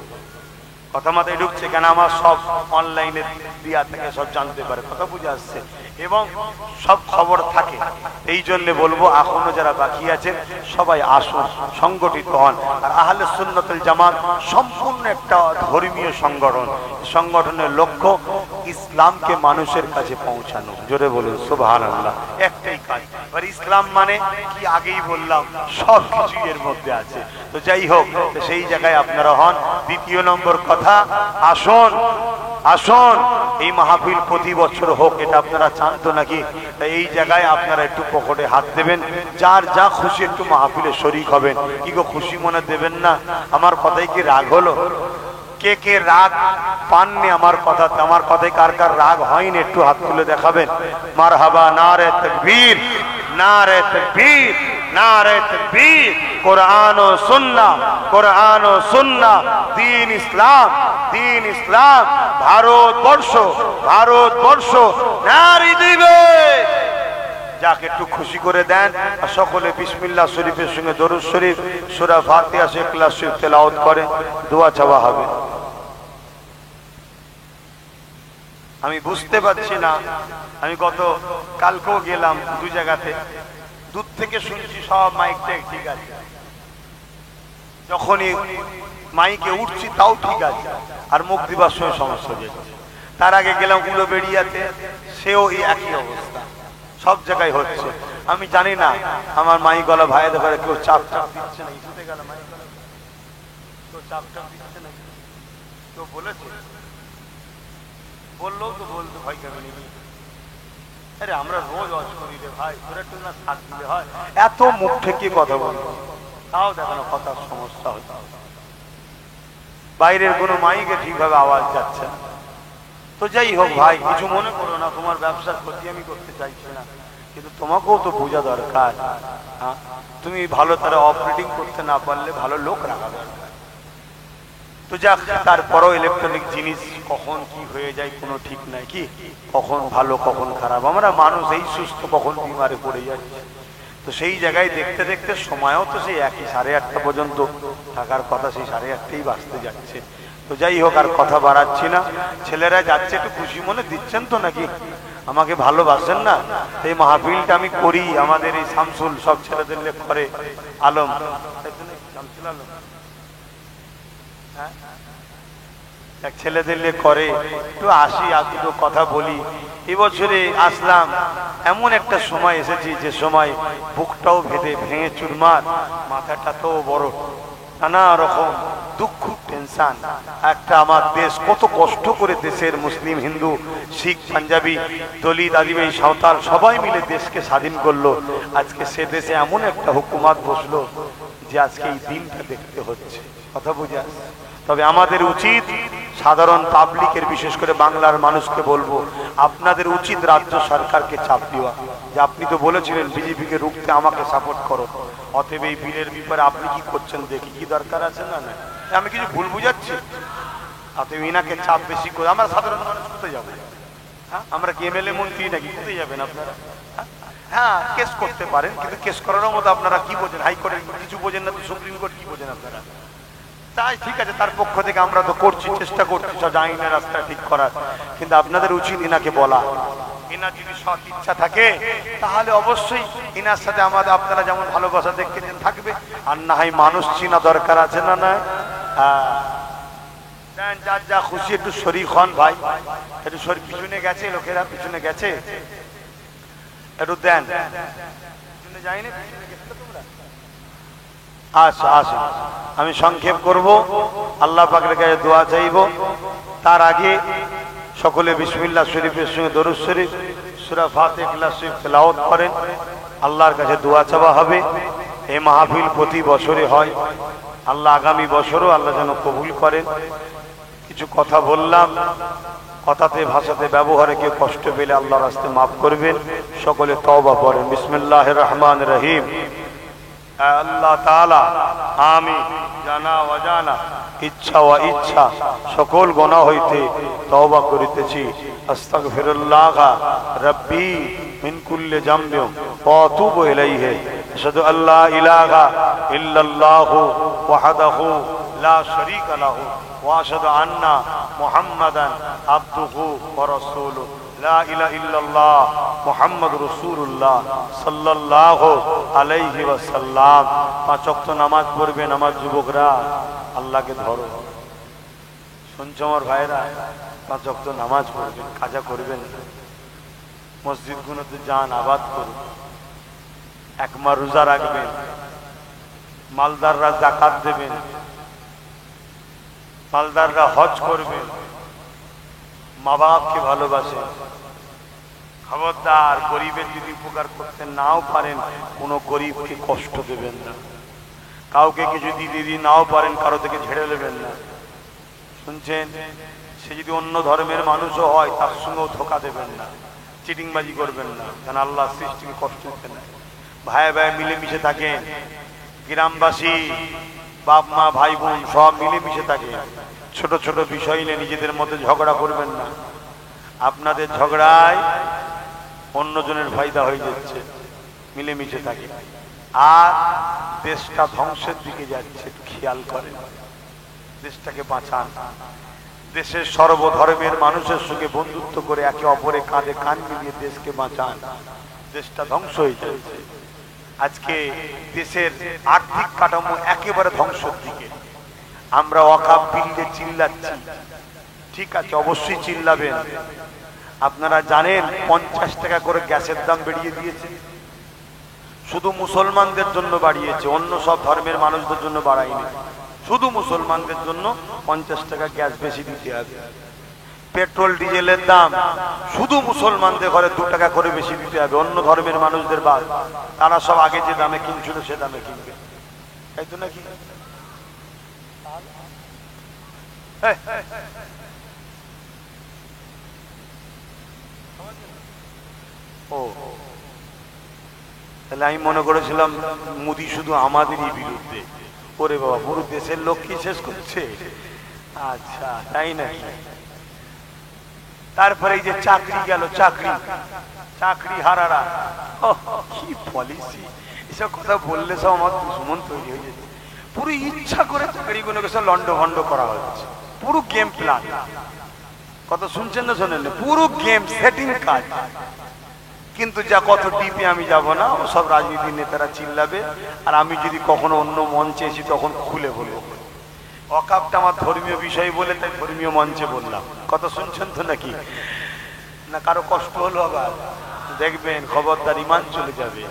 কথা মাথায় ঢুকছে? কেন আমার সব অনলাইনে দিয়া থেকে সব জানতে পারে, কথা বুঝে আসছে, এবং সব খবর থাকে। এই জন্য বলবো এখনো যারা বাকি আছেন সবাই আসুন, সংগঠিত হন। আর আহলে সুন্নাতুল জামাত সম্পূর্ণ একটা ধর্মীয় সংগঠন। সংগঠনের লক্ষ্য ইসলামকে মানুষের কাছে পৌঁছানো। জোরে বলুন সুবহানাল্লাহ। একটাই কাজ। আর ইসলাম মানে কি আগেই বললাম, সব কিছু এর মধ্যে আছে। তো যাই হোক, সেই জায়গায় আপনারা হন। দ্বিতীয় নম্বর কথা, আসুন আসুন এই মাহফিল প্রতি বছর হোক, এটা আপনারা চান তো নাকি? এই জায়গায় আপনারা একটু পকেটে হাত দেবেন, যার যা খুশি একটু মাহফিলে শরীক হবেন। কি গো, খুশি মনে দেবেন না? আমার কথাই কি রাগ হলো? কে কে রাগ পাননি আমার কথাতে? আমার কথায় কার কার রাগ হয়নি একটু হাত তুলে দেখাবেন। মারহাবা, নারে তাকবীর, নারে তাকবীর, নারে তাকবীর। কোরআন ও সুন্নাহ, কোরআন ও সুন্নাহ, দ্বীন ইসলাম, দ্বীন ইসলাম। ভারতবর্ষ, ভারতবর্ষ নারী দিবে। যাকে একটু খুশি করে দেন। আর সকলে বিসমিল্লাহ শরীফের সঙ্গে দরুদ শরীফ, সূরা ফাতিহা, ইখলাস শরীফ তেলাওয়াত করেন, দোয়া চাওয়া হবে। আমি বুঝতে পারছি না, আমি গত কালকেও গেলাম দু জায়গাতে, দূর থেকে শুনছি সব মাইকটা ঠিক আছে, যখনই মাইকে উঠছি তাও ঠিক আছে, আর মুখ দিবার সময় সমস্যা হয়েছে। তার আগে গেলাম উলুবেড়িয়াতে, সেও এই একই অবস্থা, সব জায়গায় হচ্ছে। আমি জানি না আমার মাই গলা ভাইয়াতে পারে, কেউ চাপ চাপ দিচ্ছে না, ইস্যুতে গেল মাই গলা, কেউ চাপ চাপ দিচ্ছে না, কেউ বলেছে, বললেও তো বলতে ভয় কেন নিবি? আরে আমরা রোজ ওয়াজ করি রে ভাই, তোর একটু না সাথ দিলে হয়। এত মুখ থেকে কথা বলবো, তাও দেখানো কথার সমস্যা হচ্ছে। বাইরের কোনো মাইকে ঠিকভাবে আওয়াজ যাচ্ছে না। তো যাই হোক ভাই, কিছু মনে করো না, তোমার ব্যবসার ক্ষতি আমি করতে চাইছি না, কিন্তু তোমাকেও তো বোঝা দরকার। হ্যাঁ, তুমি ভালো তারা অপারেটিং করতে না পারলে ভালো লোক রাখা দরকার। তো যাক, তারপরও ইলেকট্রনিক জিনিস কখন কি হয়ে যায় কোনো ঠিক নাই, কি কখন ভালো কখন খারাপ। আমরা মানুষ, এই সুস্থ কখন বিমারে পড়ে যাচ্ছে। তো সেই জায়গায় দেখতে দেখতে সময়ও তো সেই একই, 8:30 পর্যন্ত থাকার কথা, সেই 8:30 বাজতে যাচ্ছে। তো যাই হোক, আর কথা বাড়াচ্ছি না। ছেলেরা যাচ্ছে, একটু খুশি মনে দিচ্ছেন তো নাকি? আমাকে ভালোবাসেন না? এই মাহফিলটা আমি করি, আমাদের এই শামসুল সব ছেলেদের করে, আলম, শামসুল আলম, এক ছেলেদের করে, একটু আসি, একটু কথা বলি। এবছরে আসলাম, এমন একটা সময় এসেছি যে সময় বুকটাও ভেঙে চুরমার, মাথাটা তো বড়, নানা রকম দুঃখ, টেনশন। একটা আমার দেশ কত কষ্ট করে দেশের মুসলিম, হিন্দু, শিখ, পাঞ্জাবি, দলিত, আদিবাসী, সাঁওতাল সবাই মিলে দেশকে স্বাধীন করলো। আজকে সে দেশে এমন একটা হুকুমত বসলো যে আজকে এই দিনটা দেখতে হচ্ছে। কথা বুঝে আসছে? তবে আমাদের উচিত, সাধারণ পাবলিকের, বিশেষ করে বাংলার মানুষকে বলবো, আপনাদের উচিত রাজ্য সরকারকে চাপ দেওয়া, যে আপনি তো বলেছিলেন বিজেপিকে রুখতে আমাকে সাপোর্ট করো, অতএব এই বিলের ব্যাপারে আপনি কি করছেন দেখি, কি দরকার আছে না? না, আমি কিছু ভুল বুঝাচ্ছি? অতএব ইনাকে চাপ বেশি করে, আমরা সাধারণ মানুষ কোথায় যাবো? হ্যাঁ, আমরা কি এমএলএ মন্ত্রী নাকি? কোথায় যাবেন আপনারা? হ্যাঁ, কেস করতে পারেন, কিন্তু কেস করার মতো আপনারা কি বোঝেন? হাইকোর্টের কিছু বোঝেন না, তো সুপ্রিম কোর্ট কি বোঝেন আপনারা? তাই ঠিক আছে, তার পক্ষ থেকে আমরা তো করছি, চেষ্টা করছি সব আইনের রাস্তা ঠিক করার, কিন্তু আপনাদের উচিত ইনাকে বলা। ইনার যদি সৎ ইচ্ছা থাকে তাহলে অবশ্যই ইনার সাথে আমাদের, আপনারা যেমন ভালোবাসা দেখতেছেন থাকবে, আর না হয় মানুষ চিনা দরকার আছে না? না, যার যা খুশি একটু শরীক হন ভাই, একটু শরীর। পিছনে গেছে লোকেরা, পিছনে গেছে, একটু দেন, পিছনে যায়নি, পিছনে গেছে তোমরা। আচ্ছা আসুন, আমি সংক্ষেপ করব, আল্লাহ পাকের কাছে দোয়া চাইব। তার আগে সকলে বিসমিল্লাহ শরীফের সঙ্গে দরুদ শরীফ, সূরা ফাতিহা, ইখলাস শরীফ তেলাওয়াত করেন। আল্লাহর কাছে দোয়া চাওয়া হবে। এই মাহফিল প্রতি বছরে হয়, আল্লাহ আগামী বছরও আল্লাহ যেন কবুল করেন। কিছু কথা বললাম, কথাতে ভাষাতে ব্যবহারে কেউ কষ্ট পেলে আল্লাহর রাস্তায় মাফ করবেন। সকলে তওবা করেন। বিসমিল্লাহির রহমানির রহিম। আল্লাহ তাআলা আমি জানা অজানা ইচ্ছা ও ইচ্ছা সকল গুনাহ হইতে তওবা করিতেছি। আস্তাগফিরুল্লাহ রাব্বি মিন কুল্লি জামবিন ওয়া আতুবু ইলাইহি। আশহাদু আল্লা ইলাহা ইল্লাল্লাহু ওয়াহদাহু লা শারীকা লাহু ওয়া আশহাদু আন্না মুহাম্মাদান আবদুহু ওয়া রাসূলুহু। লা ইলাহা ইল্লাল্লাহ মুহাম্মাদুর রাসূলুল্লাহ সাল্লাল্লাহু আলাইহি ওয়াসাল্লাম। পাঁচ ওয়াক্ত নামাজ পড়বেন আমার যুবকরা, আল্লাহকে ধরো। শুনছো আমার ভাইরা, পাঁচ ওয়াক্ত নামাজ পড়বেন, কাজা করবেন, মসজিদগুলোতে যান, আবাদ করুন, এক মাস রোজা রাখবেন, মালদাররা যাকাত দেবেন, মালদাররা হজ করবেন, মা বাপকে ভালোবাসেন। খবরদার, গরিবের যদি উপকার করতে নাও পারেন কোনো গরিবকে কষ্ট দেবেন না, কাউকে কিছু দিদি নাও পারেন কারো থেকে ঝেড়ে নেবেন না। শুনছেন? সে যদি অন্য ধর্মের মানুষও হয় তার সঙ্গেও ধোকা দেবেন না, চিটিংবাজি করবেন না, কারণ আল্লাহ সৃষ্টিকে কষ্ট দিতে না। ভাই ভাই মিলেমিশে থাকেন, গ্রামবাসী বাপ মা ভাই বোন সব মিলেমিশে থাকেন। ছোট ছোট বিষয় নিয়ে নিজেদের মধ্যে ঝগড়া করবেন না, আপনাদের ঝগড়ায় অন্যজনের ফায়দা হয়ে যাচ্ছে। মিলেমিশে থাকে। আর দেশটা ধ্বংসের দিকে যাচ্ছে, খেয়াল করেন, দেশটাকে বাঁচান। দেশের সর্বধর্মের মানুষের সঙ্গে বন্ধুত্ব করে একে অপরে কাঁধে কাঁধ মিলিয়ে দেশকে বাঁচান। দেশটা ধ্বংস হয়ে যাচ্ছে। আজকে দেশের আর্থিক কাঠামো একেবারে ধ্বংসের দিকে। আমরা ওয়াকাফ বিলে চিল্লাচ্ছি, ঠিক আছে, অবশ্যই চিল্লাবেন। আপনারা জানেন 50 টাকা করে গ্যাসের দাম বেড়িয়ে দিয়েছে, শুধু মুসলমানদের জন্য বাড়িয়েছে, অন্য সব ধর্মের মানুষদের জন্য বাড়ায়নি। শুধু মুসলমানদের জন্য 50 টাকা গ্যাস বেশি দিতে হবে। পেট্রোল ডিজেলের দাম শুধু মুসলমানদের ঘরে 2 টাকা করে বেশি দিতে হবে, অন্য ধর্মের মানুষদের বাদ। তারা সব আগে যে দামে কিনছিল সে দামে কিনবে, তাই তো নাকি? ও তাহলে আমি মনে করেছিলাম মোদি শুধু আমাদেরই বিরুদ্ধে। ওরে বাবা, পুরো দেশের লোক কি শেষ করছে? আচ্ছা, তাই নাকি? তারপরে এই যে চাকরি গেল, চাকরি হারারা, কি পলিসি! এসব কথা বললে সব আমার দুশ্মন তৈরি হয়ে যাচ্ছে। পুরো ইচ্ছা করে চাকরিগুলোকে সব লন্ড ভন্ড করা হচ্ছে, পুরো গেম প্ল্যান। কথা শুনছেন না শোনেন? পুরো গেম সেটিং কাজ। কিন্তু যা কত ডিপে আমি যাব না, সব রাজনীতি নেতারা চিল্লাবে। আর আমি যদি কখনো অন্য মঞ্চে এসি তখন খুলে বলবো। ওয়াকাফটা আমার ধর্মীয় বিষয় বলে তাই ধর্মীয় মঞ্চে বললাম। কথা শুনছেন তো নাকি? না কারো কষ্ট হলো? আবার দেখবেন খবরদার ইমান চলে যাবে,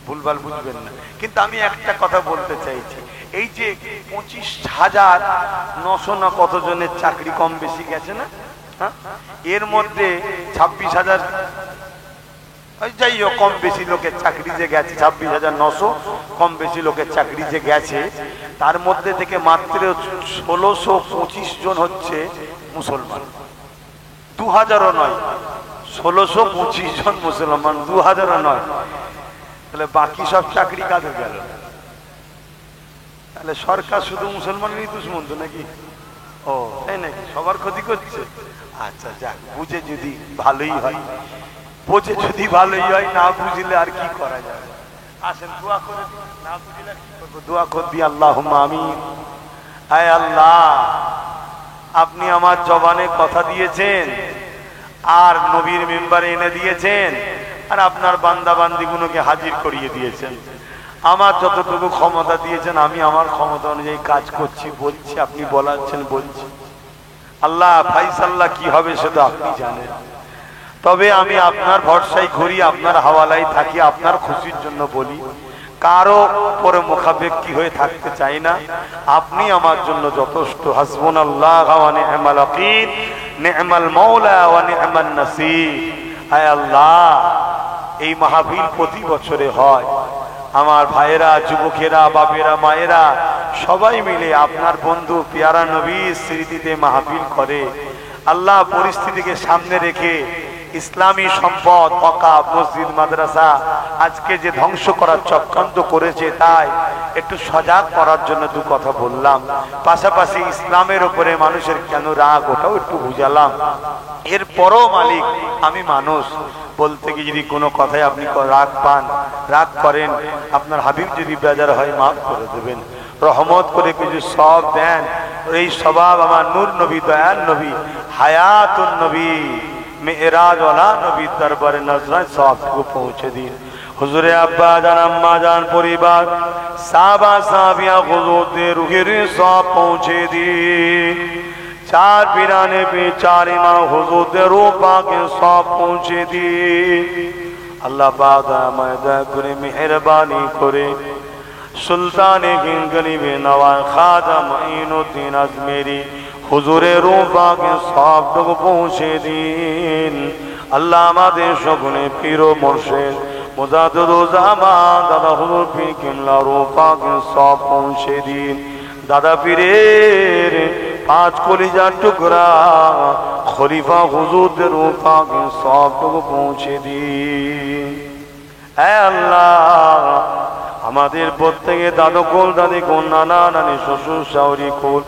ভুলভাল বুঝবেন না। কিন্তু আমি একটা কথা বলতে চাইছি, এই যে 25,900 না কতজনের চাকরি কম বেশি গেছে না, এর মধ্যে 26,000, যাই হোক, কম বেশি লোকের চাকরি যে গেছে, 26,900 কম বেশি লোকের চাকরি যে গেছে, তার মধ্যে থেকে মাত্র 1625 জন হচ্ছে মুসলমান। 2000ও নয়, 1625 জন মুসলমান, 2000ও নয়। তাহলে বাকি সব চাকরি কাদের গেল? তাহলে সরকার শুধু মুসলমানেরই দুশ্মন তো নাকি? ও তাই নাকি? সবার ক্ষতি করছে? আচ্ছা যাক, বুঝে যদি ভালোই হয়, বুঝে যদি ভালোই হয়, না বুঝলে আর কি করা যাবে। আসেন দোয়া করে দিই, না বুঝলে কি করবো? দোয়া করে দিই। আল্লাহুম্মা আমিন। আয় আল্লাহ, আপনি আমার জবানে কথা দিয়েছেন আর নবীর মেম্বারে এনে দিয়েছেন, আর আপনার বান্দা বান্দিগুলোকে হাজির করিয়ে দিয়েছেন। আমার যতটুকু ক্ষমতা দিয়েছেন আমি আমার ক্ষমতা অনুযায়ী কাজ করছি, বলছি, আপনি বলাচ্ছেন বলছি। আল্লাহ ফাইসাল্লাহ কি হবে সেটা আপনি জানেন। তবে আমি আপনার ভরসায় ঘুরি, আপনার হাওয়ালাই থাকি, আপনার খুশির জন্য বলি, কারো পরে মুখাপেক্ষী হয়ে থাকতে চাই না। আপনি আমার জন্য যথেষ্ট। হাসবুনাল্লাহু ওয়া নি'মাল ওয়াকিল, নি'মাল মাওলা ওয়া নি'মান নাসির। আয় আল্লাহ, এই মাহফিল প্রতি বছরে হয়। আমার ভাইয়েরা, যুবকেরা, বাপেরা, মায়েরা সবাই মিলে আপনার বন্ধু পেয়ারা নবীর স্মৃতিতে মাহফিল করে। আল্লাহ, পরিস্থিতিকে সামনে রেখে ইসলামী সম্পদ ওয়াকাফ মসজিদ মাদ্রাসা আজকে যে ধ্বংস করার চক্রান্ত করেছে, তাই একটু সজাগ করার জন্য দু কথা বললাম। পাশাপাশি ইসলামের উপরে মানুষের কেন রাগ ওটাও একটু বুঝালাম। এরপরও মালিক আমি মানুষ বলতে গিয়ে যদি কোনো কথায় আপনি রাগ পান, রাগ করেন, আপনার হাবিব যদি বেজার হয় মাফ করে দেবেন, রহমত করে কিছু সব দেন। এই স্বভাব আমার নূর নবী, দয়াল নবী, হায়াতুন নবী, মেরাজ ওয়ালা নবীর দরবারে নজরায় সবটুকু পৌঁছে দিন। হুজুরে আব্বা জান, আম্মা জান, পরিবার, সাহাবা সাহাবিয়া, হুজুরদের রুহের সব পৌঁছে দিন। চার পিরানে পে চার ইমাম হুজুরদের রূহ পাকে সব পৌঁছে দিন। আল্লাহ পাক আমায় দয়া করে মেহেরবানি করে সুলতানে গিনগলিবে নওয়াজ খাজা মঈনুদ্দিন আজমেরি হুজুরের রূহ পাকে সবটুকু পৌঁছে দিন। আল্লাহ আমাদের সকলে পীর ও মুর্শিদ মুজাদ্দিদুজ্জামান দাদা হুজুর পীর কিবলা রূহ পাকে সব পৌঁছে দিন। দাদা পীরের পাঁচ কলিজার টুকরা খলিফা হুজুরদের রূহ পাকে সবটুকু পৌঁছে দিন। হে আল্লাহ, আমাদের প্রত্যেকে দাদু কোল, দাদি কোল, নানা নানি, শ্বশুর শাশুড়ি কোল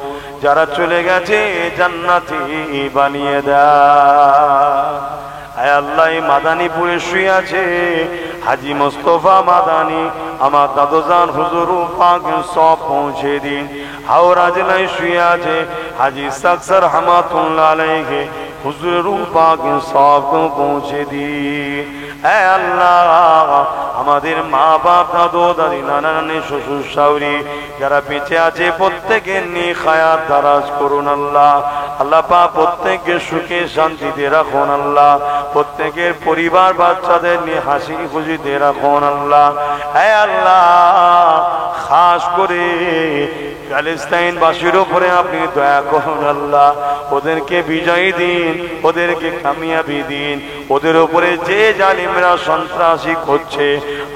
যারা চলে গেছে জান্নাতি বানিয়ে দেয়। হে আল্লাহ, এই মাদানীপুরে শুয়ে আছে হাজী মোস্তফা মাদানী, আমার দাদুজান হুজুর পাকে সব পৌঁছে দিন। হাওড়া জেলায় শুয়ে আছে হাজী সাকসর রহমাতুল্লাহ আলাইহি, হুজুর পাকে সব পৌঁছে দিন। হে আল্লাহ, আমাদের মা বাপ, দাদু দাদি, নানা নানি, শ্বশুর শাশুড়ি যারা বেঁচে আছে প্রত্যেকের নিয়ে খায়াত দারাজ করুন আল্লাহ। আল্লাহ পাক প্রত্যেককে সুখে শান্তিতে রাখুন আল্লাহ। প্রত্যেকের পরিবার বাচ্চাদের নিয়ে হাসি খুশিতে রাখুন আল্লাহ। হে আল্লাহ, খাস করে প্যালেস্তাইন বাসীর উপরে আপনি দয়া করুন আল্লাহ। ওদেরকে বিজয়ী দিন, ওদেরকে কামিয়াবি দিন। ওদের উপরে যে জালিমরা সন্ত্রাসী করছে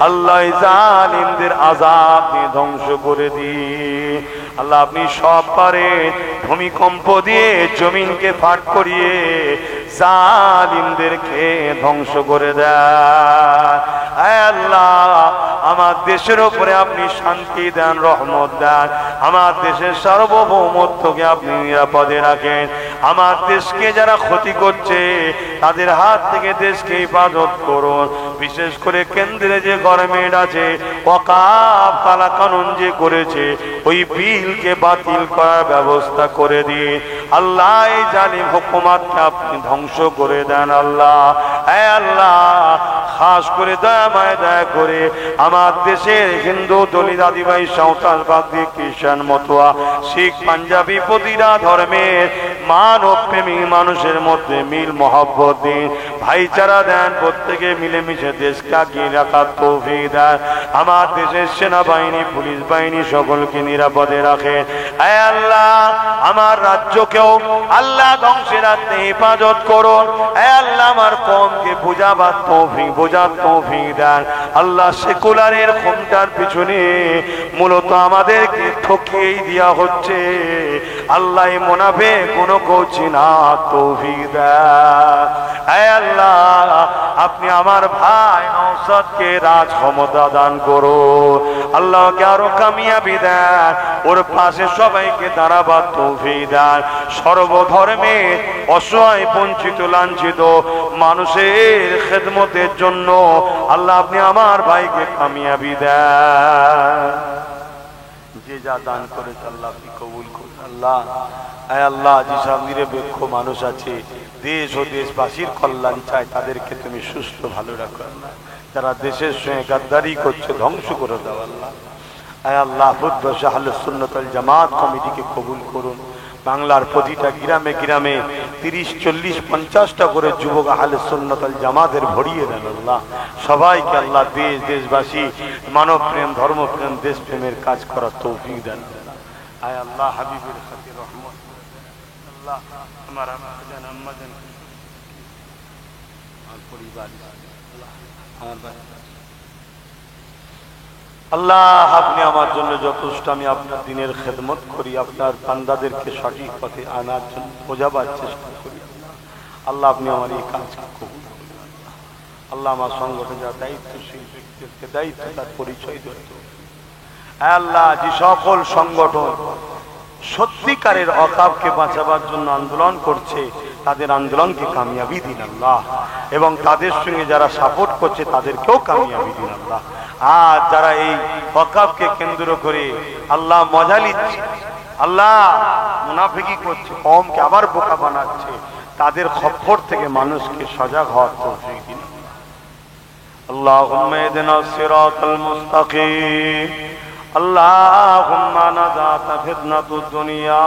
আল্লাহ, জালিমদের আযাব দিয়ে ধ্বংস করে দিন আল্লাহ। আপনি সব পারে ভূমিকম্প দিয়ে জমিনকে ফাট করিয়ে জালিমদেরকে ধ্বংস করে দেন। হে আল্লাহ, আমার দেশের উপরে আপনি শান্তি দেন, রহমত দেন। আমার দেশের সার্বভৌমত্বকে আপনি নিরাপদে রাখেন। আমার দেশকে যারা ক্ষতি করছে তাদের হাত থেকে দেশকে হেফাজত করুন। বিশেষ করে কেন্দ্রে যে গভর্নমেন্ট আছে ওয়াকাফ কালা কানুন যে করেছে ওই বিলকে বাতিল করার ব্যবস্থা করে দিন আল্লাহ। এই জালিম হুকুমাতকে আপনি ধ্বংস করে দেন আল্লাহ। হে আল্লাহ, খাস করে দয়াময় দয়া করে আমার দেশের হিন্দু, দলিত, আদিবাসী, সাঁওতাল, বাগদি, খ্রিস্টান, মতুয়া, শিখ, পাঞ্জাবি প্রতিটা ধর্মের মানব প্রেমিক মানুষের মধ্যে মিল মহব্বত দিন, ভাইচারা দেন। প্রত্যেকে মিলেমিশে দেশকে আগিয়ে রাখার তৌফিক দেন। আমার দেশের সেনাবাহিনী, পুলিশ বাহিনী সকলকে নিরাপদে রাখেন। হে আল্লাহ, আমার রাজ্যকেও আল্লাহ ধ্বংসের হাত থেকে হেফাজত করুন। হে আল্লাহ, আমার কওমকে বোঝার তৌফিক দেন আল্লাহ। সেকুলারের ক্ষমতার পিছনে মূলত আমাদেরকে ঠকিয়ে দেওয়া হচ্ছে আল্লাহ। মুনাফিক কোনো কোচি না তৌফিক দেন। হে আল্লাহ, আপনি আমার ভাই নওশাদকে রাজ ক্ষমতা দান করুন আল্লাহকে আরো কামিয়াবি দেন। ওর পাশে সবাইকে দাঁড়াবার তৌফিক দেন। সর্বধর্মে অসহায়, বঞ্চিত, লাঞ্ছিত মানুষের খেদমতের জন্য আল্লাহ আপনি আমার ভাইকে কামিয়াবি দেন। যে যা দান করেছে আল্লাহ আপনি কবুল করুন আল্লাহ। হে আল্লাহ, যেসব নিরপেক্ষ মানুষ আছে দেশ ও দেশবাসীর কল্যাণ চায় তাদেরকে তুমি সুস্থ ভালো রাখো আল্লাহ। যারা দেশের সঙ্গে গাদ্দারি করছে ধ্বংস করে দাও আল্লাহ। হে আল্লাহ, বুদ্ধ আহলে সুন্নাত ওয়াল জামাত কমিটিকে কবুল করুন। বাংলার প্রতিটা গ্রামে গ্রামে 30, 40, 50টা করে যুবক আহলে সুন্নাত ওয়াল জামাতের ভরিয়ে দেন আল্লাহ। সবাইকে আল্লাহ দেশবাসী মানব প্রেম, ধর্মপ্রেম, দেশপ্রেমের কাজ করার তৌফিক দেন হে আল্লাহ। হাবিবের খাতির রহমত আল্লাহ, আমার আম্মা জান আর পরিবার আল্লাহ, আপনি আমার জন্য যথেষ্ট। আমি আপনার দিনের খেদমত করি, আপনার বান্দাদেরকে সঠিক পথে আনার জন্য বোঝাবার চেষ্টা করি আল্লাহ। আপনি আমার এই কাজ কবুল করুন। আল্লাহ আমার সংগঠনে যারা দায়িত্বশীল ব্যক্তিদেরকে দায়িত্ব তার পরিচয় ধরতে, আল্লাহ যে সকল সংগঠন সত্যিকারের অকাবকে বাঁচাবার জন্য আন্দোলন করছে তাদের আন্দোলনকে কামিয়াবি দিন আল্লাহ, এবং তাদের সঙ্গে যারা সাপোর্ট করছে তাদেরকেও কামিয়াবি দিন আল্লাহ। আর যারা এই অকাবকে কেন্দ্র করে আল্লাহ মজা নিচ্ছে, আল্লাহ মুনাফিকি করছে, কওমকে আবার বোকা বানাচ্ছে, তাদের খপ্পর থেকে মানুষকে সজাগ হওয়ার তৌফিক দিন আল্লাহুম্মা ইহদিনাস সিরাতাল মুস্তাকিম। আল্লাহুম্মা নাজাতা ফিতনাতুদ দুনিয়া,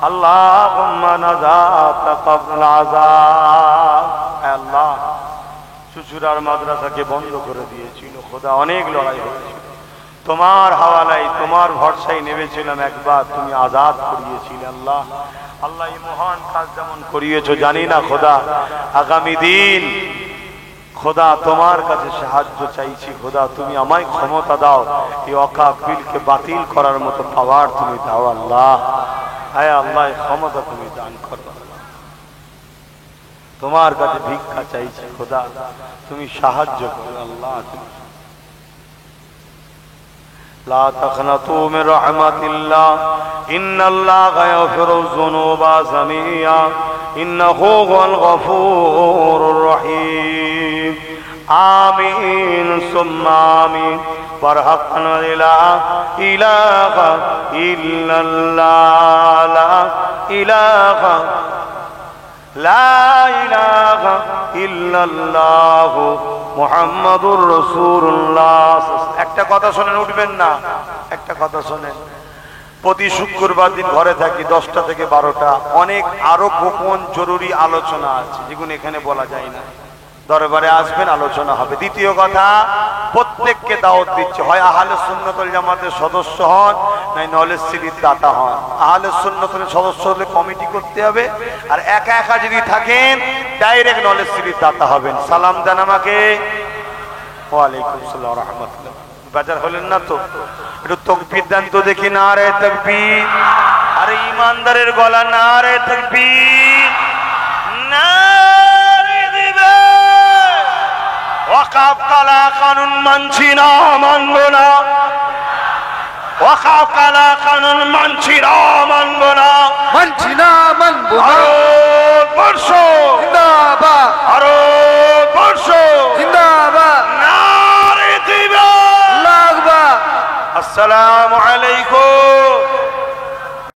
আল্লাহুম্মা নাজাতা ক্বাবলাল আযাব। আল্লাহ চুচুড়ার মাদ্রাসাকে বন্ধ করে দিয়েছিল খোদা, অনেক লড়াই হয়েছিল, তোমার হাওয়ালাই তোমার ভরসায় নেমেছিলাম, একবার তুমি আজাদ করিয়েছিলে আল্লাহ। আল্লাহ এই মহান কাজ যেমন করিয়েছো জানি না খোদা, আগামী দিন খোদা তোমার কাছে সাহায্য চাইছি খোদা, তুমি আমায় ক্ষমতা দাও, এই অকাবিলকে বাতিল করার মতো পাওয়ার তুমি দাও আল্লাহ। হায় আল্লাহ ক্ষমতা তুমি দান করো, তোমার কাছে ভিক্ষা চাইছি খোদা, তুমি সাহায্য করো আল্লাহ। লা তাকনাতু মির রাহমাতিল্লাহ, ইন্নাল্লাহা ইয়াগফিরুয যুনুবা জামিআ, ইন্নাহু হুয়াল গফুরুর রহিম। আমিন সুম্মা আমিন। বারহাকানা লা ইলাহা ইল্লাল্লাহ, লা ইলাহা ইল্লাল্লাহ মুহাম্মাদুর রাসূলুল্লাহ। একটা কথা শোনেন, উঠবেন না, একটা কথা শোনেন। প্রতি শুক্রবার দিন ঘরে থাকি 10টা থেকে 12টা, অনেক আরো গোপন জরুরি আলোচনা আছে যেগুলো এখানে বলা যায় না, দরবারে আসবেন, আলোচনা হবে। দ্বিতীয় কথা, প্রত্যেককে দাওয়াত দিচ্ছে, হয় আহলে সুন্নাত ওয়াল জামাতের সদস্য হন, নাই নলেজ সিটির দাতা হন। আহলে সুন্নাত ওয়াল সদস্য হলে কমিটি করতে হবে, আর একা একা যদি থাকেন ডাইরেক্ট নলেজ সিটির দাতা হবেন। সালাম দেন আমাকে। ওয়ালাইকুম আসসালাম ওয়া রাহমাতুল্লাহ। বাজার হলেন না তো? একটু তাকবীর দেন তো দেখি, নারে তাকবীর। আরে ইমানদারের গলা নারে তাকবীর, নারে দিবে। ওয়াকাফ কালা কানুন মানছি না, মানব না। ওয়াকাফ কালা কানুন মানছি না, মানব না, মানছি না, মানব না। ভারতবর্ষ জিন্দাবাদ, ভারতবর্ষ জিন্দাবাদ, নারে দিবে। আল্লাহু আকবার। আসসালামু আলাইকুম।